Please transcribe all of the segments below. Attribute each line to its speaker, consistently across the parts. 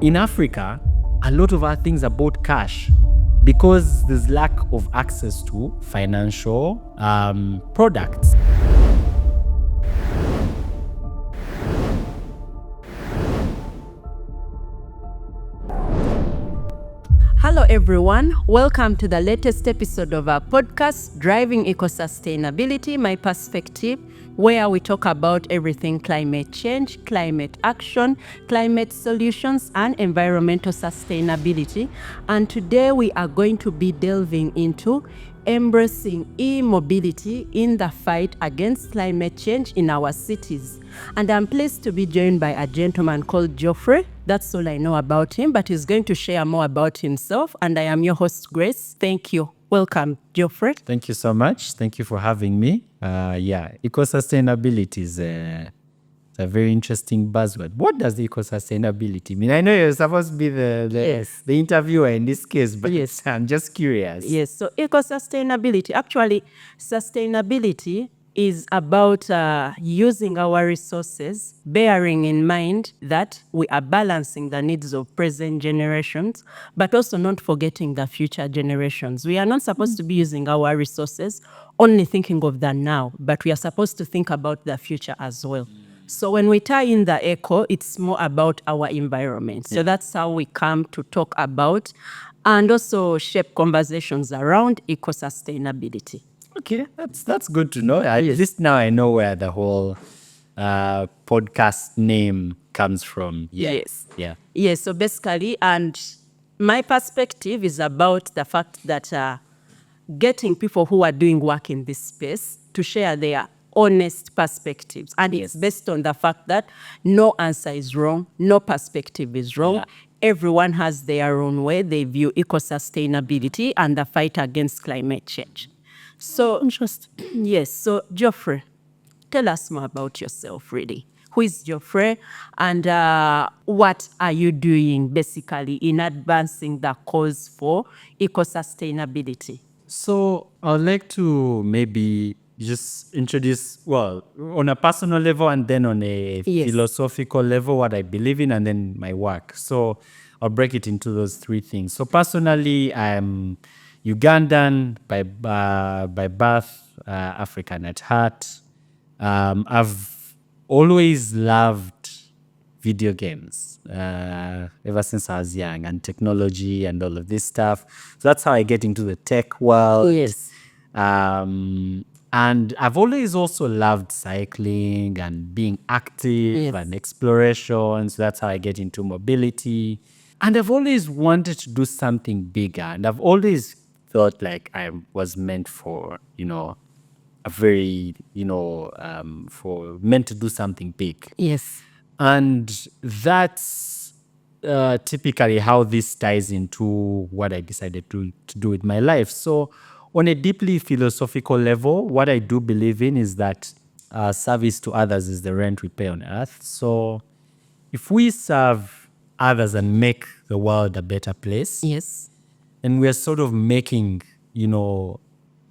Speaker 1: in Africa, a lot of our things are bought cash because there's lack of access to financial products.
Speaker 2: Hello everyone, welcome to the latest episode of our podcast, Driving Eco-Sustainability, My Perspective, where we talk about everything climate change, climate action, climate solutions, and environmental sustainability. And today we are going to be delving into embracing e-mobility in the fight against climate change in our cities. And I'm pleased to be joined by a gentleman called Geofrey. That's all I know about him, but he's going to share more about himself. And I am your host, Grace. Thank you. Welcome, Geofrey.
Speaker 1: Thank you so much. Thank you for having me. Eco-sustainability is a very interesting buzzword. What does eco-sustainability mean? I know you're supposed to be the interviewer in this case, but I'm just curious.
Speaker 2: Yes, so eco-sustainability, actually, sustainability is about using our resources, bearing in mind that we are balancing the needs of present generations, but also not forgetting the future generations. We are not supposed to be using our resources only thinking of the now, but we are supposed to think about the future as well. So when we tie in the eco, it's more about our environment. So that's how we come to talk about and also shape conversations around eco-sustainability.
Speaker 1: Okay, that's good to know. At least now I know where the whole podcast name comes from.
Speaker 2: Yes.
Speaker 1: Yeah.
Speaker 2: Yes, so basically, and my perspective is about the fact that getting people who are doing work in this space to share their honest perspectives. And it's based on the fact that no answer is wrong, no perspective is wrong. Yeah. Everyone has their own way they view eco-sustainability and the fight against climate change. So, yes, so Geofrey, tell us more about yourself, really. Who is Geofrey and what are you doing basically in advancing the cause for eco-sustainability?
Speaker 1: So I'd like to maybe just introduce, well, on a personal level and then on a philosophical level, what I believe in and then my work. So I'll break it into those three things. So personally, I'm Ugandan by birth, African at heart. I've always loved video games ever since I was young, and technology and all of this stuff. So that's how I get into the tech world.
Speaker 2: Yes.
Speaker 1: And I've always also loved cycling and being active and exploration. So that's how I get into mobility. And I've always wanted to do something bigger. And I've always thought like I was meant for, for meant to do something big.
Speaker 2: Yes.
Speaker 1: And that's typically how this ties into what I decided to do with my life. So on a deeply philosophical level, what I do believe in is that service to others is the rent we pay on earth. So if we serve others and make the world a better place, and we're sort of making,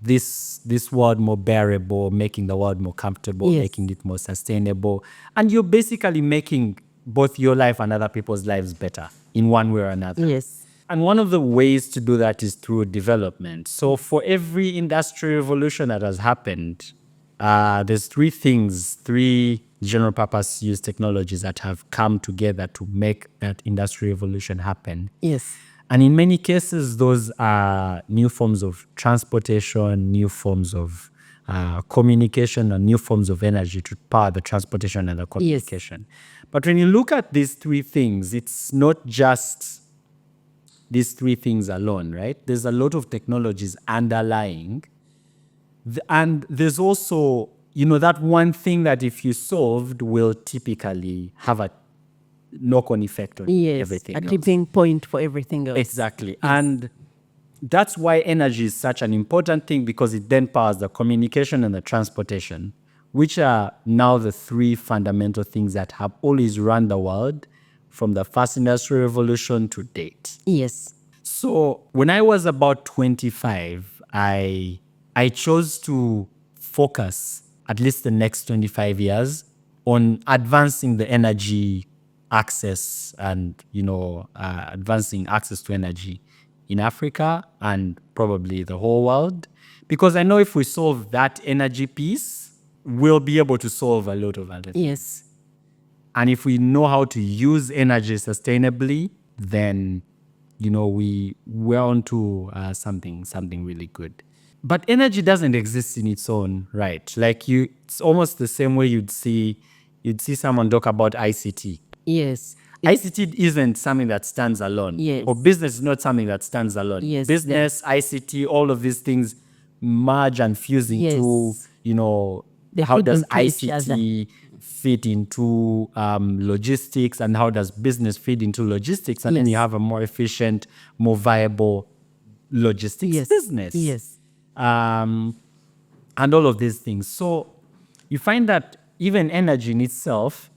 Speaker 1: this world more bearable, making the world more comfortable, making it more sustainable. And you're basically making both your life and other people's lives better in one way or another.
Speaker 2: Yes.
Speaker 1: And one of the ways to do that is through development. So for every industrial revolution that has happened, there's three general purpose use technologies that have come together to make that industrial revolution happen.
Speaker 2: Yes.
Speaker 1: And in many cases, those are new forms of transportation, new forms of communication, and new forms of energy to power the transportation and the communication. But when you look at these three things, it's not just these three things alone, right? There's a lot of technologies underlying. And there's also, that one thing that if you solved will typically have a knock-on effect on everything else.
Speaker 2: A tipping point for everything else.
Speaker 1: Exactly. Yes. And that's why energy is such an important thing, because it then powers the communication and the transportation, which are now the three fundamental things that have always run the world from the first industrial revolution to date.
Speaker 2: Yes.
Speaker 1: So when I was about 25, I chose to focus at least the next 25 years on advancing the energy access and, advancing access to energy in Africa and probably the whole world. Because I know if we solve that energy piece, we'll be able to solve a lot of other things.
Speaker 2: Yes.
Speaker 1: And if we know how to use energy sustainably, then, we're on to something really good. But energy doesn't exist in its own right. Like it's almost the same way you'd see someone talk about ICT.
Speaker 2: Yes.
Speaker 1: ICT isn't something that stands alone.
Speaker 2: Yes.
Speaker 1: Or business is not something that stands alone.
Speaker 2: Yes.
Speaker 1: Business, ICT, all of these things merge and fuse into,
Speaker 2: They
Speaker 1: how
Speaker 2: feed
Speaker 1: does
Speaker 2: into each other.
Speaker 1: ICT fit into logistics, and how does business fit into logistics? And then you
Speaker 2: Yes.
Speaker 1: have a more efficient, more viable logistics
Speaker 2: Yes.
Speaker 1: business.
Speaker 2: Yes.
Speaker 1: And all of these things. So you find that even energy in itself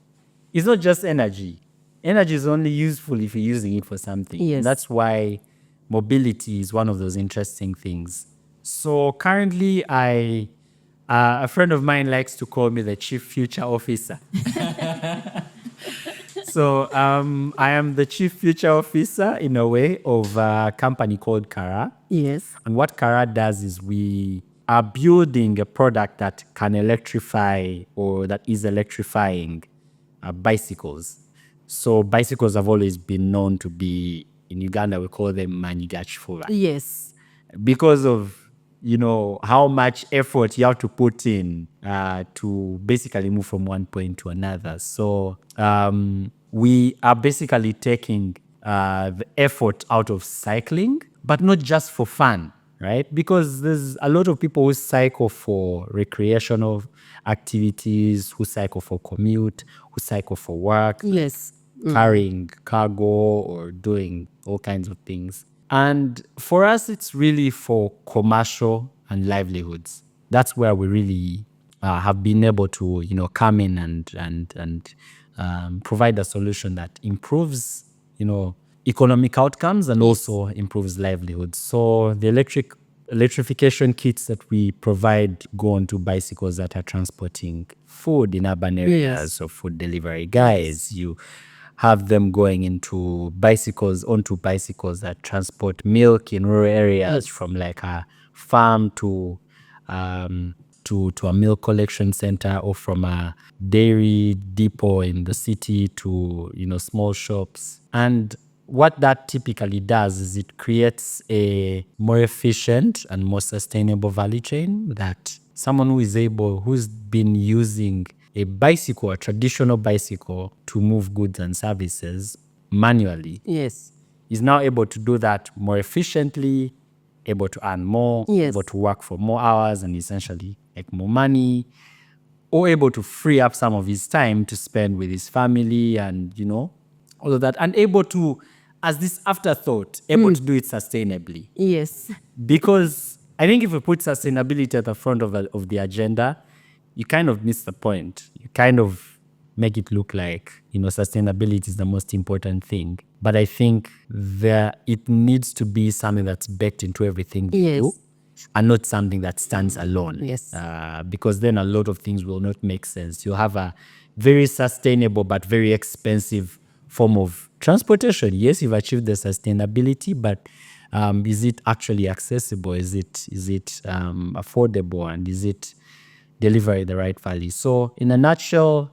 Speaker 1: is not just energy. Energy is only useful if you're using it for something.
Speaker 2: Yes.
Speaker 1: That's why mobility is one of those interesting things. So currently, a friend of mine likes to call me the Chief Future Officer. So I am the Chief Future Officer, in a way, of a company called Karaa.
Speaker 2: Yes.
Speaker 1: And what Karaa does is we are building a product that can electrify, or that is electrifying bicycles. So bicycles have always been known to be, in Uganda, we call them manyigachifuba.
Speaker 2: Yes.
Speaker 1: Because of, how much effort you have to put in to basically move from one point to another. So we are basically taking the effort out of cycling, but not just for fun, right? Because there's a lot of people who cycle for recreational activities, who cycle for commute, who cycle for work.
Speaker 2: Yes.
Speaker 1: Carrying cargo or doing all kinds of things. And for us, it's really for commercial and livelihoods. That's where we really have been able to, come in and provide a solution that improves, economic outcomes and also improves livelihoods. So the electrification kits that we provide go onto bicycles that are transporting food in urban areas.
Speaker 2: Yes.
Speaker 1: So food delivery guys, you have them going onto bicycles that transport milk in rural areas, from like a farm to a milk collection center, or from a dairy depot in the city to, small shops. And what that typically does is it creates a more efficient and more sustainable value chain, that someone who's been using a bicycle, a traditional bicycle, to move goods and services manually,
Speaker 2: Yes.
Speaker 1: is now able to do that more efficiently, able to earn more,
Speaker 2: Yes.
Speaker 1: able to work for more hours and essentially make more money, or able to free up some of his time to spend with his family and, all of that, and able to, as this afterthought, able to do it sustainably.
Speaker 2: Yes.
Speaker 1: Because I think if we put sustainability at the front of the agenda, you kind of miss the point. You kind of make it look like, sustainability is the most important thing. But I think it needs to be something that's baked into everything we
Speaker 2: Yes.
Speaker 1: do, and not something that stands alone.
Speaker 2: Yes.
Speaker 1: Because then a lot of things will not make sense. You'll have a very sustainable but very expensive form of transportation. Yes, you've achieved the sustainability, but is it actually accessible? Is it affordable? And is it delivering the right value? So in a nutshell,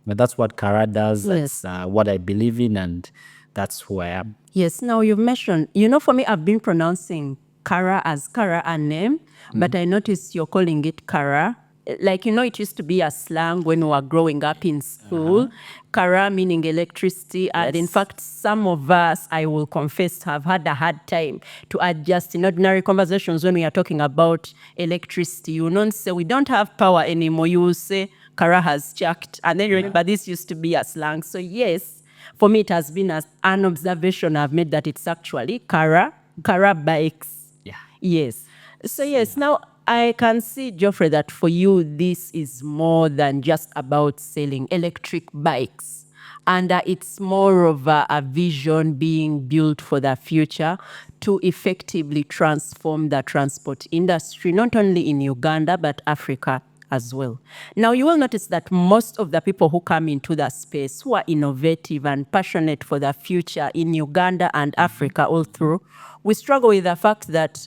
Speaker 1: that's what Karaa does.
Speaker 2: Yes.
Speaker 1: That's what I believe in, and that's who I am.
Speaker 2: Yes. Now you've mentioned, for me, I've been pronouncing Karaa as Karaa a name, but I noticed you're calling it Karaa. Like, it used to be a slang when we were growing up in school. Karaa meaning electricity. And in fact, some of us, I will confess, have had a hard time to adjust in ordinary conversations when we are talking about electricity. You don't say, we don't have power anymore. You will say, Karaa has chucked. And then you remember this used to be a slang. So yes, for me, it has been an observation I've made that it's actually Karaa Bikes.
Speaker 1: Yeah.
Speaker 2: Yes. So yes, now I can see, Geoffrey, that for you, this is more than just about selling electric bikes. And it's more of a vision being built for the future to effectively transform the transport industry, not only in Uganda, but Africa as well. Now, you will notice that most of the people who come into that space who are innovative and passionate for the future in Uganda and Africa all through, we struggle with the fact that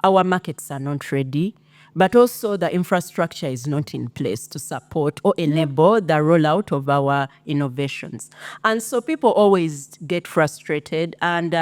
Speaker 2: our markets are not ready, but also the infrastructure is not in place to support or enable the rollout of our innovations. And so people always get frustrated and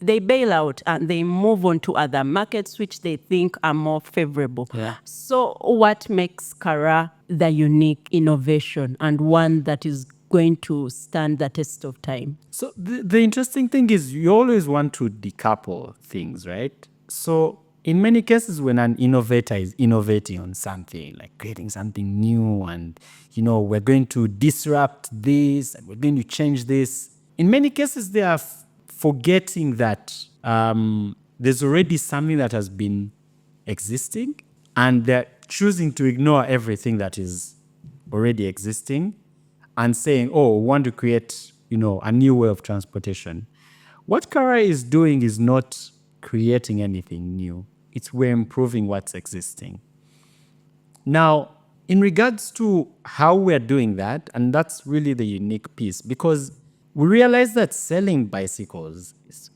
Speaker 2: they bail out and they move on to other markets which they think are more favorable.
Speaker 1: Yeah.
Speaker 2: So what makes Karaa the unique innovation and one that is going to stand the test of time?
Speaker 1: So the interesting thing is you always want to decouple things, right? So in many cases, when an innovator is innovating on something, like creating something new and, we're going to disrupt this and we're going to change this, in many cases, they are forgetting that there's already something that has been existing and they're choosing to ignore everything that is already existing and saying, oh, we want to create, a new way of transportation. What Karaa is doing is not creating anything new. It's we're improving what's existing. Now, in regards to how we're doing that, and that's really the unique piece, because we realize that selling bicycles is,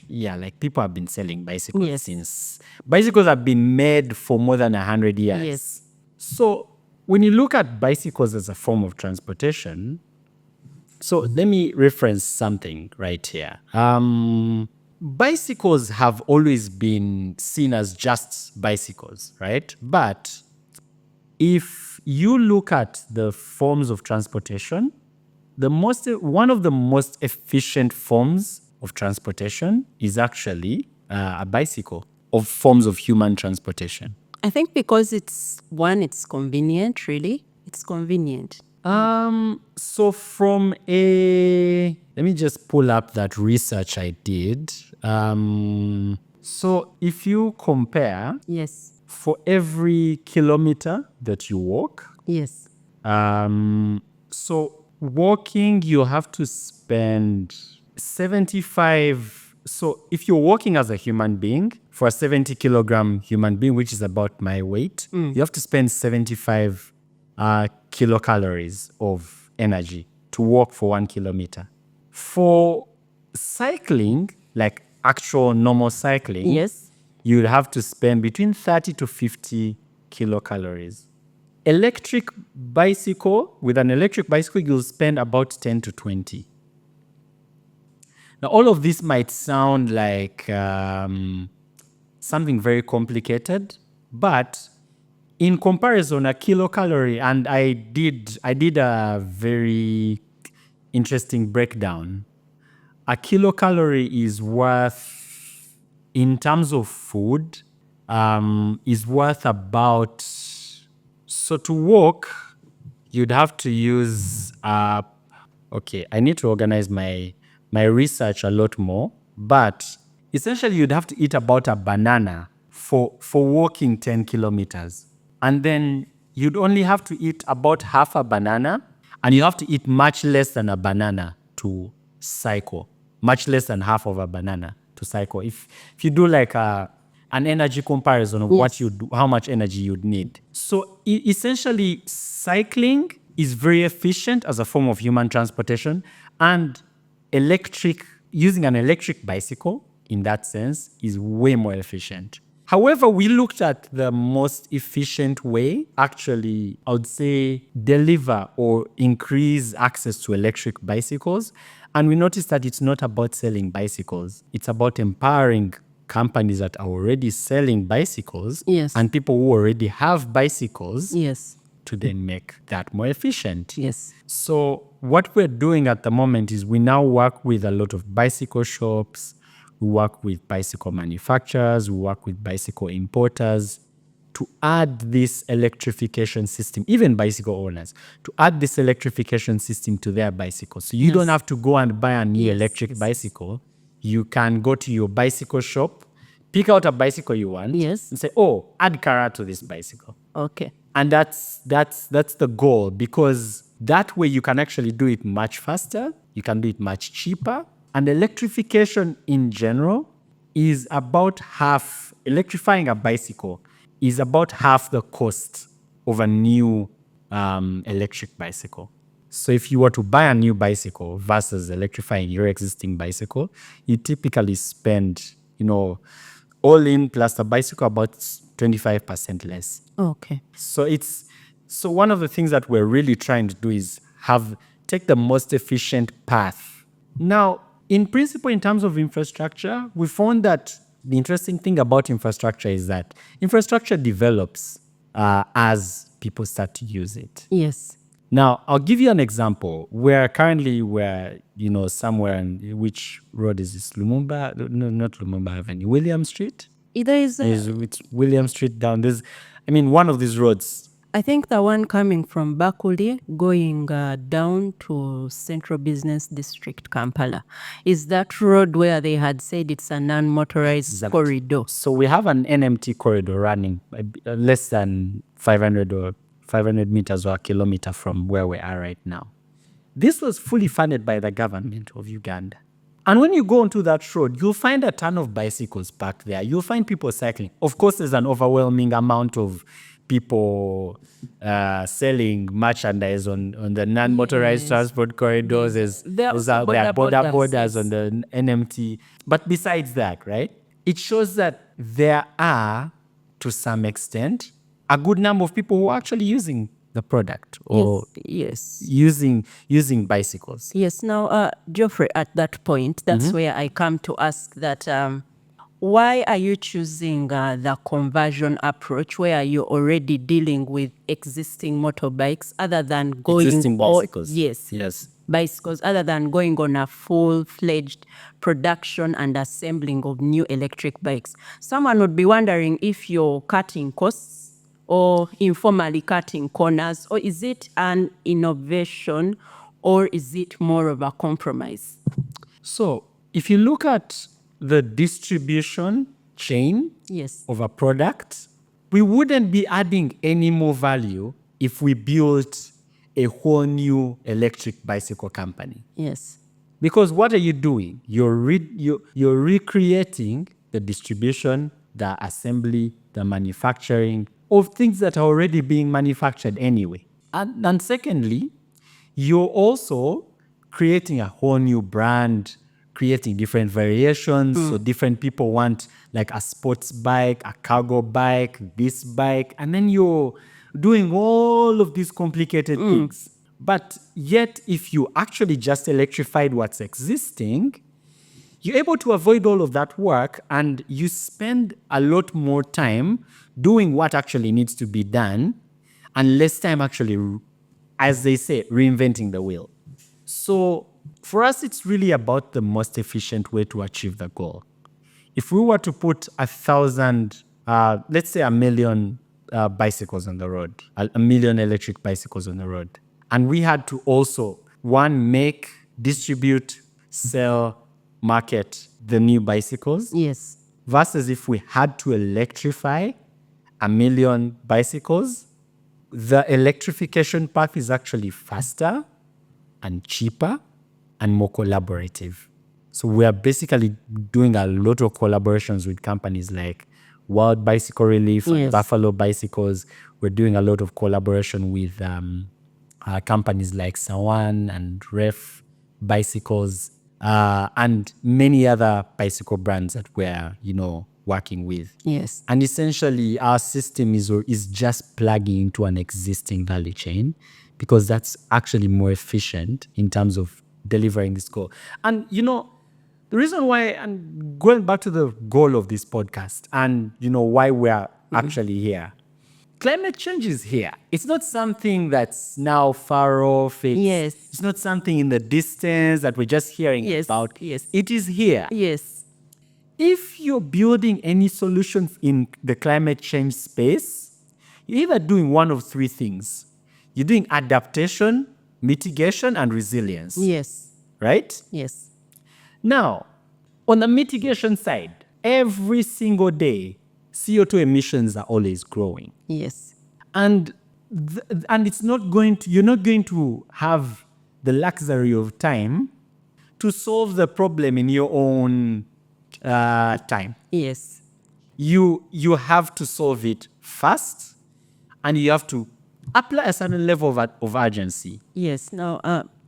Speaker 1: like people have been selling bicycles since bicycles have been made for more than 100 years.
Speaker 2: Yes.
Speaker 1: So when you look at bicycles as a form of transportation, so let me reference something right here. Bicycles have always been seen as just bicycles, right? But if you look at the forms of transportation, one of the most efficient forms of transportation is actually a bicycle, of forms of human transportation.
Speaker 2: I think because it's convenient, really. It's convenient.
Speaker 1: So from let me just pull up that research I did. So if you compare,
Speaker 2: Yes.
Speaker 1: for every kilometer that you walk,
Speaker 2: Yes.
Speaker 1: so walking, you have to spend 75. So if you're walking as a human being, for a 70-kilogram human being, which is about my weight, you have to spend 75 kilocalories of energy to walk for 1 kilometer. For cycling, like actual normal cycling,
Speaker 2: Yes.
Speaker 1: you'd have to spend between 30 to 50 kilocalories. With an electric bicycle, you'll spend about 10 to 20. Now, all of this might sound like something very complicated, but in comparison, a kilocalorie, and I did a very interesting breakdown. A kilocalorie is worth, in terms of food, is worth about, so to walk, you'd have to use, okay, I need to organize my research a lot more, but essentially you'd have to eat about a banana for walking 10 kilometers. And then you'd only have to eat about half a banana, and you have to eat much less than a banana to cycle, much less than half of a banana to cycle. If you do like an energy comparison of what you do, how much energy you'd need. So essentially, cycling is very efficient as a form of human transportation, and using an electric bicycle in that sense is way more efficient. However, we looked at the most efficient way, actually, I would say, deliver or increase access to electric bicycles. And we noticed that it's not about selling bicycles. It's about empowering companies that are already selling bicycles and people who already have bicycles to then make that more efficient.
Speaker 2: Yes.
Speaker 1: So what we're doing at the moment is we now work with a lot of bicycle shops, we work with bicycle manufacturers, we work with bicycle importers to add this electrification system, even bicycle owners, to add this electrification system to their bicycles. So you don't have to go and buy a new electric bicycle. You can go to your bicycle shop, pick out a bicycle you want, and say, oh, add Karaa to this bicycle.
Speaker 2: Okay.
Speaker 1: And that's the goal, because that way you can actually do it much faster, you can do it much cheaper. And electrification in general is about half, electrifying a bicycle is about half the cost of a new electric bicycle. So if you were to buy a new bicycle versus electrifying your existing bicycle, you typically spend, all in plus the bicycle about 25% less.
Speaker 2: Okay.
Speaker 1: So one of the things that we're really trying to do is take the most efficient path. Now, in principle, in terms of infrastructure, we found that the interesting thing about infrastructure is that infrastructure develops as people start to use it.
Speaker 2: Yes.
Speaker 1: Now, I'll give you an example. We're somewhere in which road is this? Lumumba? No, not Lumumba Avenue. William Street? It's William Street down. One of these roads.
Speaker 2: I think the one coming from Bakuli going down to Central Business District, Kampala. Is that road where they had said it's a non-motorized corridor?
Speaker 1: So we have an NMT corridor running less than 500 meters or a kilometer from where we are right now. This was fully funded by the government of Uganda. And when you go onto that road, you'll find a ton of bicycles parked there. You'll find people cycling. Of course, there's an overwhelming amount of people selling merchandise on the non-motorized transport corridors. There are border borders on the NMT. But besides that, right, it shows that there are, to some extent, a good number of people who are actually using the product or using bicycles.
Speaker 2: Yes. Now, Geoffrey, at that point, that's where I come to ask that why are you choosing the conversion approach where you're already dealing with existing motorbikes other than going
Speaker 1: existing bicycles?
Speaker 2: Yes. Bicycles, other than going on a full-fledged production and assembling of new electric bikes. Someone would be wondering if you're cutting costs or informally cutting corners, or is it an innovation, or is it more of a compromise?
Speaker 1: So if you look at the distribution chain of a product, we wouldn't be adding any more value if we built a whole new electric bicycle company.
Speaker 2: Yes.
Speaker 1: Because what are you doing? You're recreating the distribution, the assembly, the manufacturing of things that are already being manufactured anyway. And secondly, you're also creating a whole new brand, creating different variations. So different people want like a sports bike, a cargo bike, this bike, and then you're doing all of these complicated things. But yet, if you actually just electrified what's existing, you're able to avoid all of that work and you spend a lot more time doing what actually needs to be done and less time actually, as they say, reinventing the wheel. So for us, it's really about the most efficient way to achieve the goal. If we were to put 1,000, let's say 1 million bicycles on the road, 1 million electric bicycles on the road, and we had to also, make, distribute, sell, market the new bicycles.
Speaker 2: Yes.
Speaker 1: Versus if we had to electrify 1 million bicycles, the electrification path is actually faster and cheaper and more collaborative. So we are basically doing a lot of collaborations with companies like World Bicycle Relief, Buffalo Bicycles. We're doing a lot of collaboration with companies like Sawan and Ref Bicycles, and many other bicycle brands that we're, working with.
Speaker 2: Yes.
Speaker 1: And essentially, our system is just plugging into an existing value chain because that's actually more efficient in terms of delivering this goal. And, the reason why, and going back to the goal of this podcast and, why we're actually here, climate change is here. It's not something that's now far off. It's not something in the distance that we're just hearing about.
Speaker 2: Yes.
Speaker 1: It is here.
Speaker 2: Yes.
Speaker 1: If you're building any solutions in the climate change space, you're either doing one of three things. You're doing adaptation, mitigation, and resilience.
Speaker 2: Yes.
Speaker 1: Right?
Speaker 2: Yes.
Speaker 1: Now, on the mitigation side, every single day, CO2 emissions are always growing.
Speaker 2: Yes.
Speaker 1: And it's not going to, you're not going to have the luxury of time to solve the problem in your own time.
Speaker 2: Yes.
Speaker 1: You have to solve it fast, and you have to apply a certain level of urgency.
Speaker 2: Yes. No.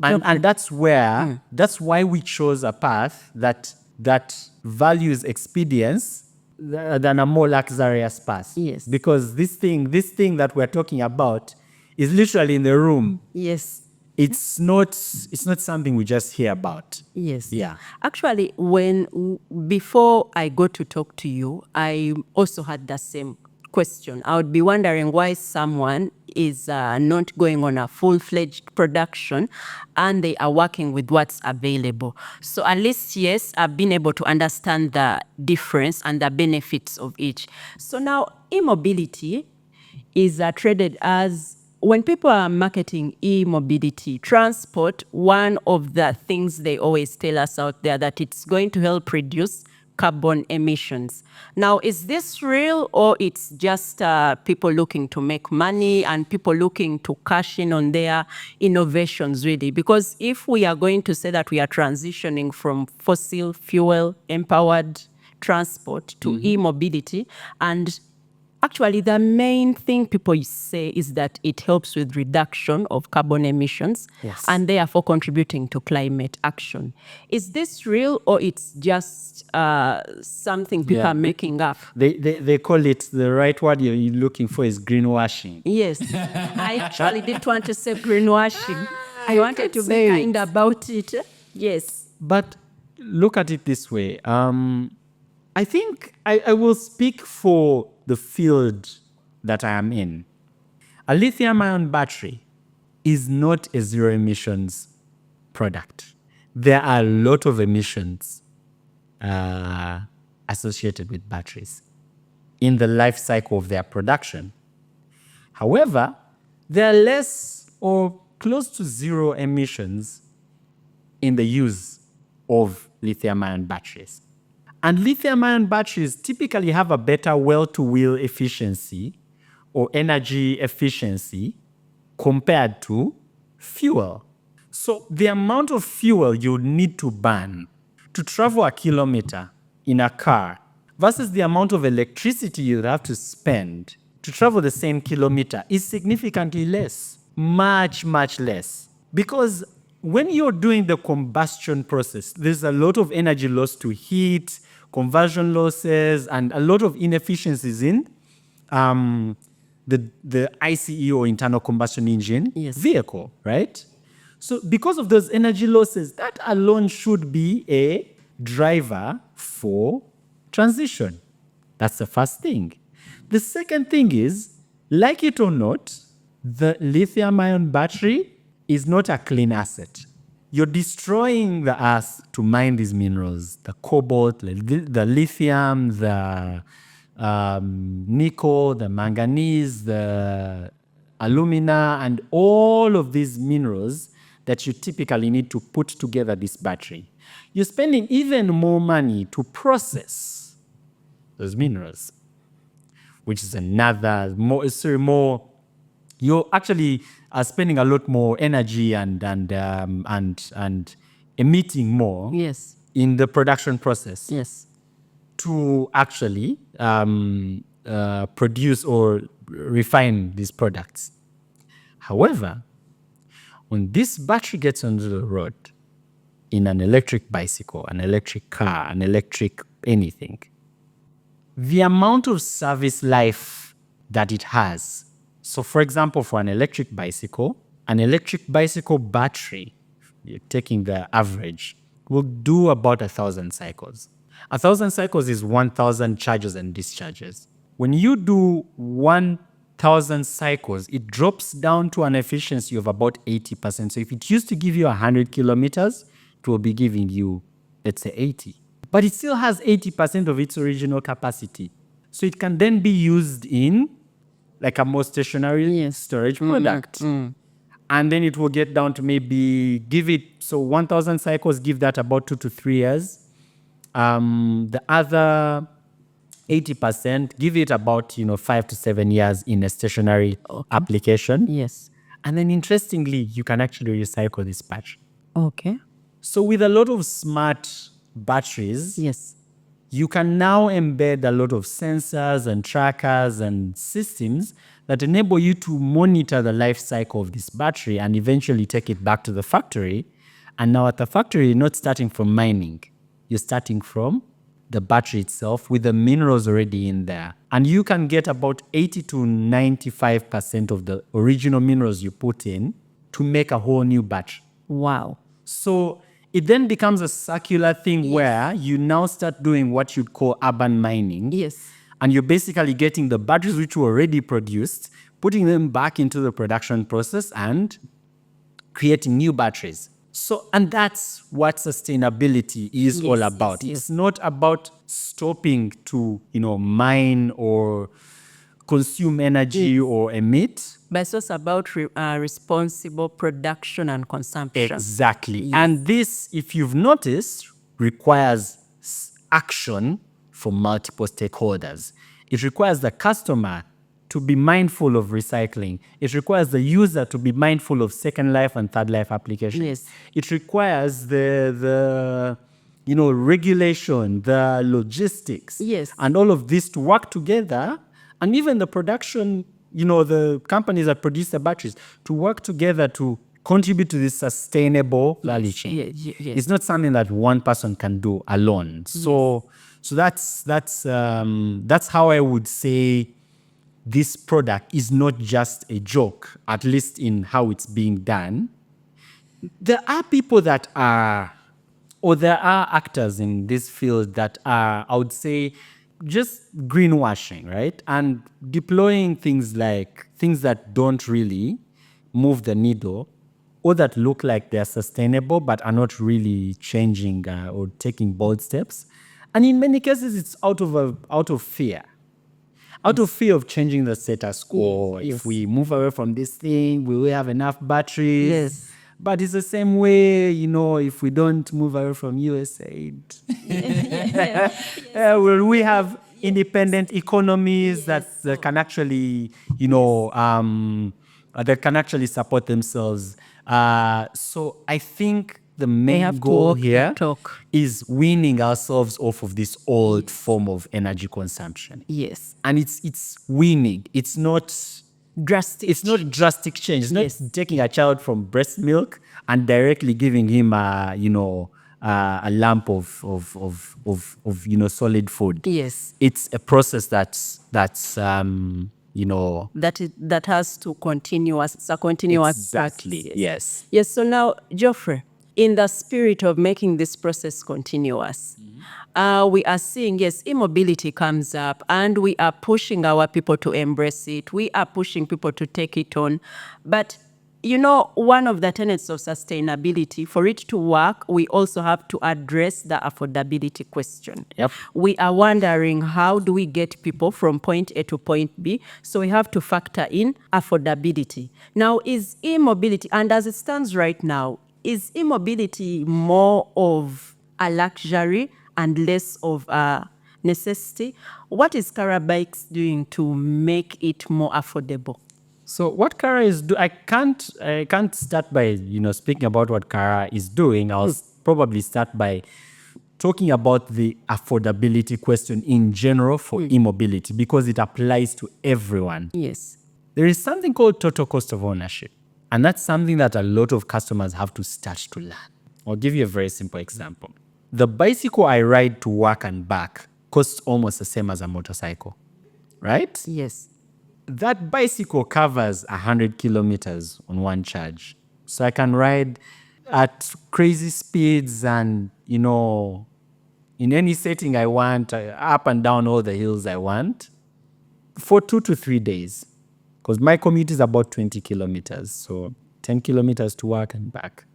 Speaker 1: And that's where that's why we chose a path that values expedience than a more luxurious path.
Speaker 2: Yes.
Speaker 1: Because this thing that we're talking about is literally in the room.
Speaker 2: Yes.
Speaker 1: It's not something we just hear about.
Speaker 2: Yes.
Speaker 1: Yeah.
Speaker 2: Actually, before I go to talk to you, I also had the same question. I would be wondering why someone is not going on a full-fledged production and they are working with what's available. So at least, yes, I've been able to understand the difference and the benefits of each. So now, e-mobility is traded as, when people are marketing e-mobility, transport, one of the things they always tell us out there that it's going to help reduce carbon emissions. Now, is this real, or it's just people looking to make money and people looking to cash in on their innovations, really? Because if we are going to say that we are transitioning from fossil fuel empowered transport to e-mobility, and actually, the main thing people say is that it helps with reduction of carbon emissions,
Speaker 1: Yes.
Speaker 2: and therefore contributing to climate action. Is this real, or it's just something people
Speaker 1: Yeah.
Speaker 2: are making up?
Speaker 1: They call it, the right word you're looking for is greenwashing.
Speaker 2: Yes. I actually didn't want to say greenwashing. I wanted to be kind about it. Yes.
Speaker 1: But look at it this way. I think I will speak for the field that I am in. A lithium-ion battery is not a zero emissions product. There are a lot of emissions associated with batteries in the life cycle of their production. However, there are less or close to zero emissions in the use of lithium-ion batteries. And lithium-ion batteries typically have a better well-to-wheel efficiency or energy efficiency compared to fuel. So the amount of fuel you need to burn to travel a kilometer in a car versus the amount of electricity you have to spend to travel the same kilometer is significantly less, much, much less. Because when you're doing the combustion process, there's a lot of energy loss to heat, conversion losses, and a lot of inefficiencies in the ICE or internal combustion engine vehicle, right? So because of those energy losses, that alone should be a driver for transition. That's the first thing. The second thing is, like it or not, the lithium-ion battery is not a clean asset. You're destroying the earth to mine these minerals, the cobalt, the lithium, the nickel, the manganese, the alumina, and all of these minerals that you typically need to put together this battery. You're spending even more money to process those minerals, which is another more. You actually are spending a lot more energy and emitting more in the production process to actually produce or refine these products. However, when this battery gets onto the road in an electric bicycle, an electric car, an electric anything, the amount of service life that it has. So for example, for an electric bicycle battery, you're taking the average, will do about 1,000 cycles. 1,000 cycles is 1,000 charges and discharges. When you do 1,000 cycles, it drops down to an efficiency of about 80%. So if it used to give you 100 kilometers, it will be giving you, let's say, 80. But it still has 80% of its original capacity. So it can then be used in like a more stationary storage product. And then it will get down to maybe 1,000 cycles, give that about 2 to 3 years. The other 80%, give it about 5 to 7 years in a stationary application.
Speaker 2: Yes.
Speaker 1: And then interestingly, you can actually recycle this battery.
Speaker 2: Okay.
Speaker 1: So with a lot of smart batteries, you can now embed a lot of sensors and trackers and systems that enable you to monitor the life cycle of this battery and eventually take it back to the factory. And now at the factory, you're not starting from mining. You're starting from the battery itself with the minerals already in there. And you can get about 80 to 95% of the original minerals you put in to make a whole new battery.
Speaker 2: Wow.
Speaker 1: So it then becomes a circular thing where you now start doing what you'd call urban mining.
Speaker 2: Yes.
Speaker 1: And you're basically getting the batteries which were already produced, putting them back into the production process and creating new batteries. So, and that's what sustainability is all about. It's not about stopping to, mine or consume energy or emit.
Speaker 2: But it's also about responsible production and consumption.
Speaker 1: Exactly. Yes. And this, if you've noticed, requires action for multiple stakeholders. It requires the customer to be mindful of recycling. It requires the user to be mindful of second life and third life applications.
Speaker 2: Yes.
Speaker 1: It requires the regulation, the logistics,
Speaker 2: yes,
Speaker 1: and all of this to work together, and even the production, the companies that produce the batteries to work together to contribute to this sustainable value chain.
Speaker 2: Yes.
Speaker 1: It's not something that one person can do alone. So that's how I would say this product is not just a joke, at least in how it's being done. There are people that are, or there are actors in this field that are, I would say, just greenwashing, right? And deploying things that don't really move the needle, or that look like they're sustainable but are not really changing or taking bold steps. And in many cases, it's out of fear. Out of fear of changing the status quo. If we move away from this thing, will we have enough batteries?
Speaker 2: Yes.
Speaker 1: But it's the same way, if we don't move away from USAID, will we have independent economies that can actually, that can actually support themselves? So I think the main goal here is weaning ourselves off of this old form of energy consumption.
Speaker 2: Yes.
Speaker 1: And it's weaning. It's not
Speaker 2: drastic.
Speaker 1: It's not drastic change. It's not taking a child from breast milk and directly giving him a lump of solid food.
Speaker 2: Yes.
Speaker 1: It's a process that's
Speaker 2: that has to continue. It's a continuous
Speaker 1: practice. Yes.
Speaker 2: Yes. So now, Geofrey, in the spirit of making this process continuous, we are seeing, e-mobility comes up and we are pushing our people to embrace it. We are pushing people to take it on. But, one of the tenets of sustainability, for it to work, we also have to address the affordability question.
Speaker 1: Yep.
Speaker 2: We are wondering, how do we get people from point A to point B? So we have to factor in affordability. Now, is e-mobility, and as it stands right now, is e-mobility more of a luxury and less of a necessity? What is Karaa Bikes doing to make it more affordable?
Speaker 1: So what Karaa is doing, I can't start by speaking about what Karaa is doing. I'll probably start by talking about the affordability question in general for e-mobility, because it applies to everyone.
Speaker 2: Yes.
Speaker 1: There is something called total cost of ownership. And that's something that a lot of customers have to start to learn. I'll give you a very simple example. The bicycle I ride to work and back costs almost the same as a motorcycle, right?
Speaker 2: Yes.
Speaker 1: That bicycle covers 100 kilometers on one charge. So I can ride at crazy speeds and, in any setting I want, up and down all the hills I want, for 2 to 3 days. Because my commute is about 20 kilometers, so 10 kilometers to work and back.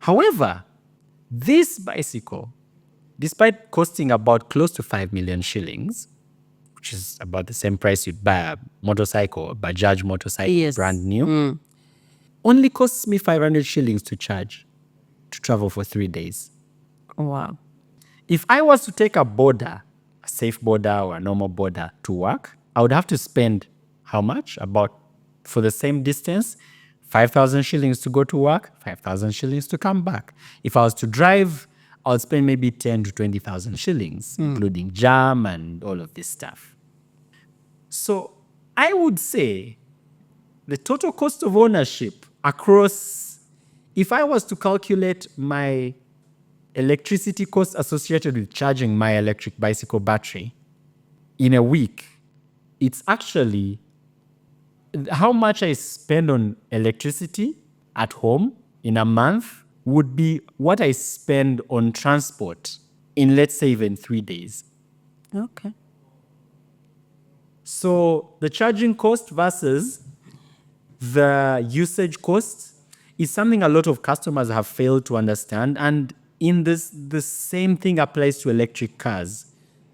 Speaker 1: However, this bicycle, despite costing about close to 5 million shillings, which is about the same price you'd buy a motorcycle, a Bajaj motorcycle, brand new, only costs me 500 shillings to charge, to travel for 3 days.
Speaker 2: Wow.
Speaker 1: If I was to take a border, a safe border or a normal border to work, I would have to spend how much? About, for the same distance, 5,000 shillings to go to work, 5,000 shillings to come back. If I was to drive, I would spend maybe 10 to 20,000 shillings, including jam and all of this stuff. So I would say the total cost of ownership across, if I was to calculate my electricity cost associated with charging my electric bicycle battery in a week, it's actually how much I spend on electricity at home in a month would be what I spend on transport in, let's say, even 3 days.
Speaker 2: Okay.
Speaker 1: So the charging cost versus the usage cost is something a lot of customers have failed to understand. And in this, the same thing applies to electric cars.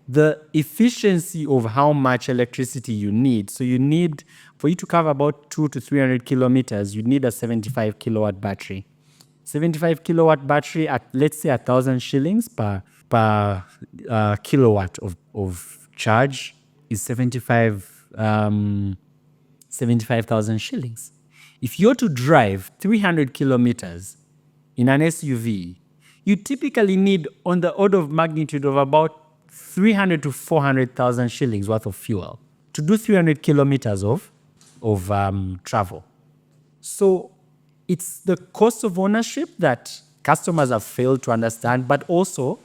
Speaker 1: The efficiency of how much electricity you need. So you need, for you to cover about 200 to 300 kilometers, you need a 75 kilowatt battery. 75 kilowatt battery at, let's say, 1,000 shillings per kilowatt of charge is 75,000 shillings. If you're to drive 300 kilometers in an SUV, you typically need on the order of magnitude of about 300 to 400,000 shillings worth of fuel to do 300 kilometers of travel. So it's the cost of ownership that customers have failed to understand, but also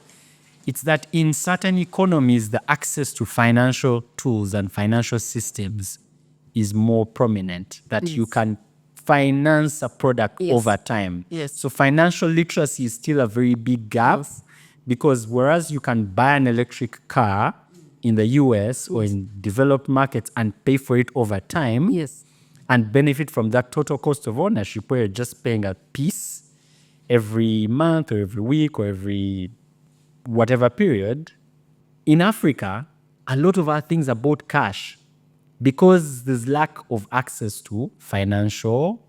Speaker 1: it's that in certain economies, the access to financial tools and financial systems is more prominent, that you can finance a product over time.
Speaker 2: Yes.
Speaker 1: So financial literacy is still a very big gap, because whereas you can buy an electric car in the US or in developed markets and pay for it over time,
Speaker 2: Yes.
Speaker 1: and benefit from that total cost of ownership, where you're just paying a piece every month or every week or every whatever period. In Africa, a lot of our things are bought cash because there's lack of access to financial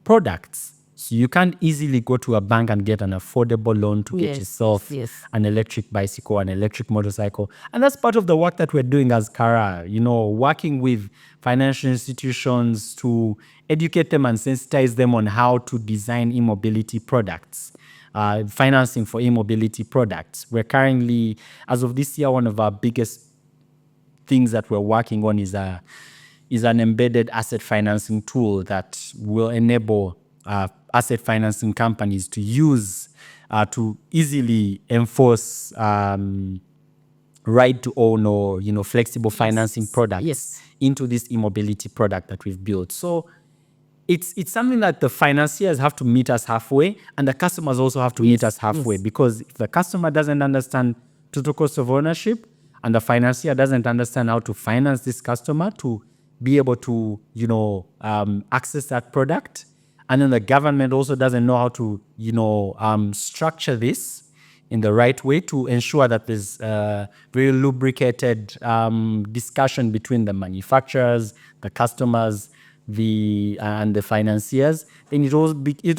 Speaker 1: products. So you can't easily go to a bank and get an affordable loan to get
Speaker 2: Yes,
Speaker 1: yourself
Speaker 2: yes.
Speaker 1: an electric bicycle, an electric motorcycle. And that's part of the work that we're doing as Karaa, working with financial institutions to educate them and sensitize them on how to design e-mobility products, financing for e-mobility products. We're currently, as of this year, one of our biggest things that we're working on is an embedded asset financing tool that will enable asset financing companies to use to easily enforce right to own or flexible financing products
Speaker 2: Yes.
Speaker 1: into this e-mobility product that we've built. So it's something that the financiers have to meet us halfway, and the customers also have to meet us halfway. Because if the customer doesn't understand total cost of ownership, and the financier doesn't understand how to finance this customer to be able to, access that product, and then the government also doesn't know how to, structure this in the right way to ensure that there's very lubricated discussion between the manufacturers, the customers, and the financiers, then it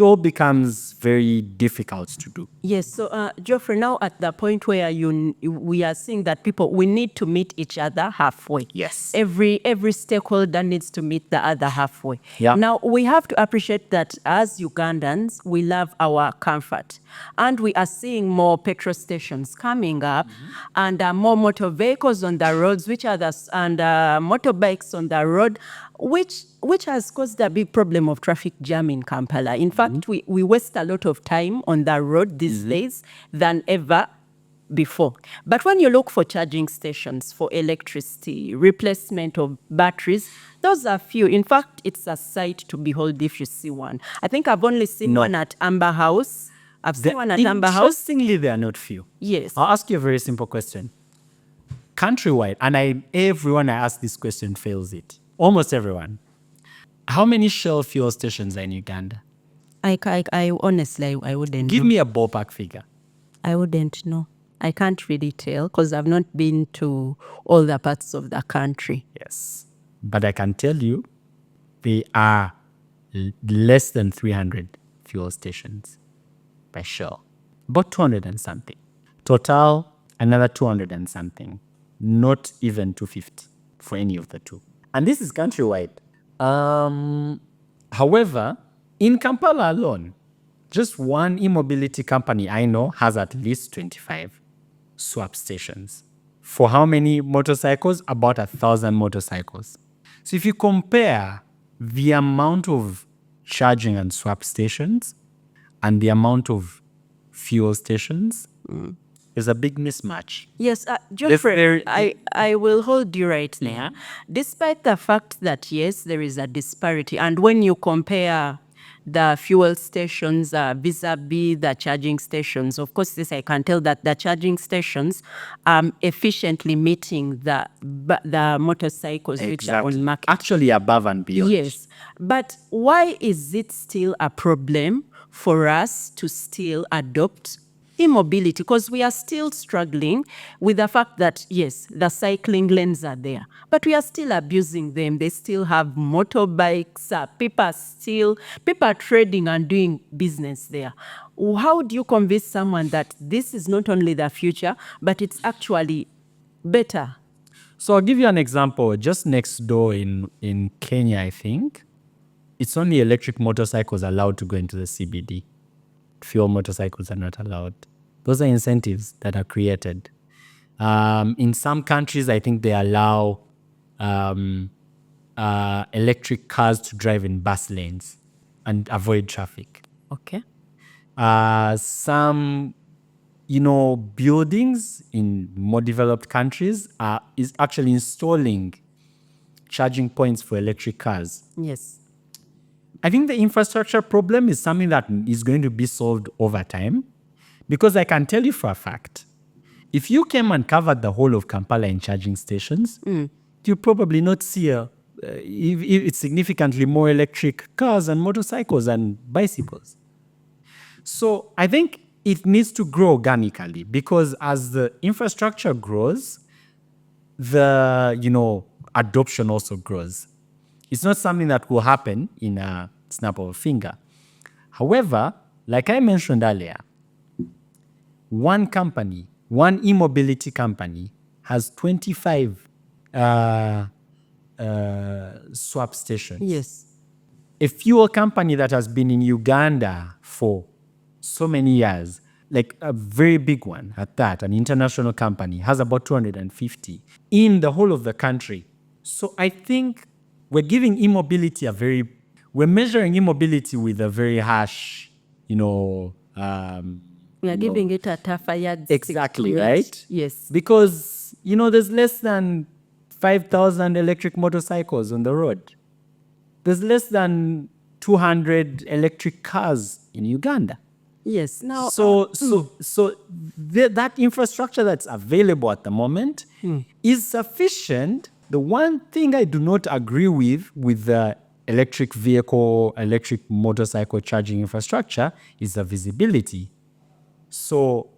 Speaker 1: all becomes very difficult to do.
Speaker 2: Yes. So, Geoffrey, now at the point where we are seeing that we need to meet each other halfway.
Speaker 1: Yes.
Speaker 2: Every stakeholder needs to meet the other halfway.
Speaker 1: Yeah.
Speaker 2: Now, we have to appreciate that as Ugandans, we love our comfort. And we are seeing more petrol stations coming up, and more motor vehicles on the roads, and motorbikes on the road, which has caused a big problem of traffic jam in Kampala. In fact, we waste a lot of time on the road these days than ever before. But when you look for charging stations for electricity, replacement of batteries, those are few. In fact, it's a sight to behold if you see one. I think I've only seen one at Amber House. I've seen one at Amber House.
Speaker 1: Interestingly, they are not few.
Speaker 2: Yes.
Speaker 1: I'll ask you a very simple question. Countrywide, and everyone I ask this question fails it. Almost everyone. How many Shell fuel stations are in Uganda?
Speaker 2: I honestly, I wouldn't
Speaker 1: Give
Speaker 2: know.
Speaker 1: me a ballpark figure.
Speaker 2: I wouldn't know. I can't really tell because I've not been to all the parts of the country.
Speaker 1: Yes. But I can tell you, they are less than 300 fuel stations by Shell. About 200 and something. Total, another 200 and something. Not even 250 for any of the two. And this is countrywide. However, in Kampala alone, just one e-mobility company I know has at least 25 swap stations. For how many motorcycles? About 1,000 motorcycles. So if you compare the amount of charging and swap stations and the amount of fuel stations, there's a big mismatch.
Speaker 2: Yes, Geoffrey, I will hold you right there.
Speaker 1: Yeah.
Speaker 2: Despite the fact that, yes, there is a disparity, and when you compare the fuel stations vis-a-vis the charging stations, of course, this I can tell that the charging stations efficiently meeting the motorcycles which are on market.
Speaker 1: Actually above and beyond.
Speaker 2: Yes, but why is it still a problem for us to still adopt e-mobility? Because we are still struggling with the fact that, yes, the cycling lanes are there, but we are still abusing them. They still have motorbikes. People are trading and doing business there. How do you convince someone that this is not only the future, but it's actually better?
Speaker 1: So I'll give you an example. Just next door in Kenya, I think, it's only electric motorcycles allowed to go into the CBD. Fuel motorcycles are not allowed. Those are incentives that are created. In some countries, I think they allow electric cars to drive in bus lanes and avoid traffic.
Speaker 2: Okay.
Speaker 1: Some buildings in more developed countries is actually installing charging points for electric cars.
Speaker 2: Yes.
Speaker 1: I think the infrastructure problem is something that is going to be solved over time, because I can tell you for a fact, if you came and covered the whole of Kampala in charging stations, you probably not see it's significantly more electric cars and motorcycles and bicycles. So I think it needs to grow organically, because as the infrastructure grows, the adoption also grows. It's not something that will happen in a snap of a finger. However, like I mentioned earlier, one e-mobility company has 25 swap stations.
Speaker 2: Yes.
Speaker 1: A fuel company that has been in Uganda for so many years, like a very big one at that, an international company, has about 250 in the whole of the country. So I think we're giving e-mobility we're measuring e-mobility with a very harsh,
Speaker 2: We are giving it a tougher yardstick.
Speaker 1: Exactly, right?
Speaker 2: Yes.
Speaker 1: Because, there's less than 5,000 electric motorcycles on the road. There's less than 200 electric cars in Uganda.
Speaker 2: Yes. Now,
Speaker 1: So that infrastructure that's available at the moment is sufficient. The one thing I do not agree with the electric motorcycle charging infrastructure is the visibility. So,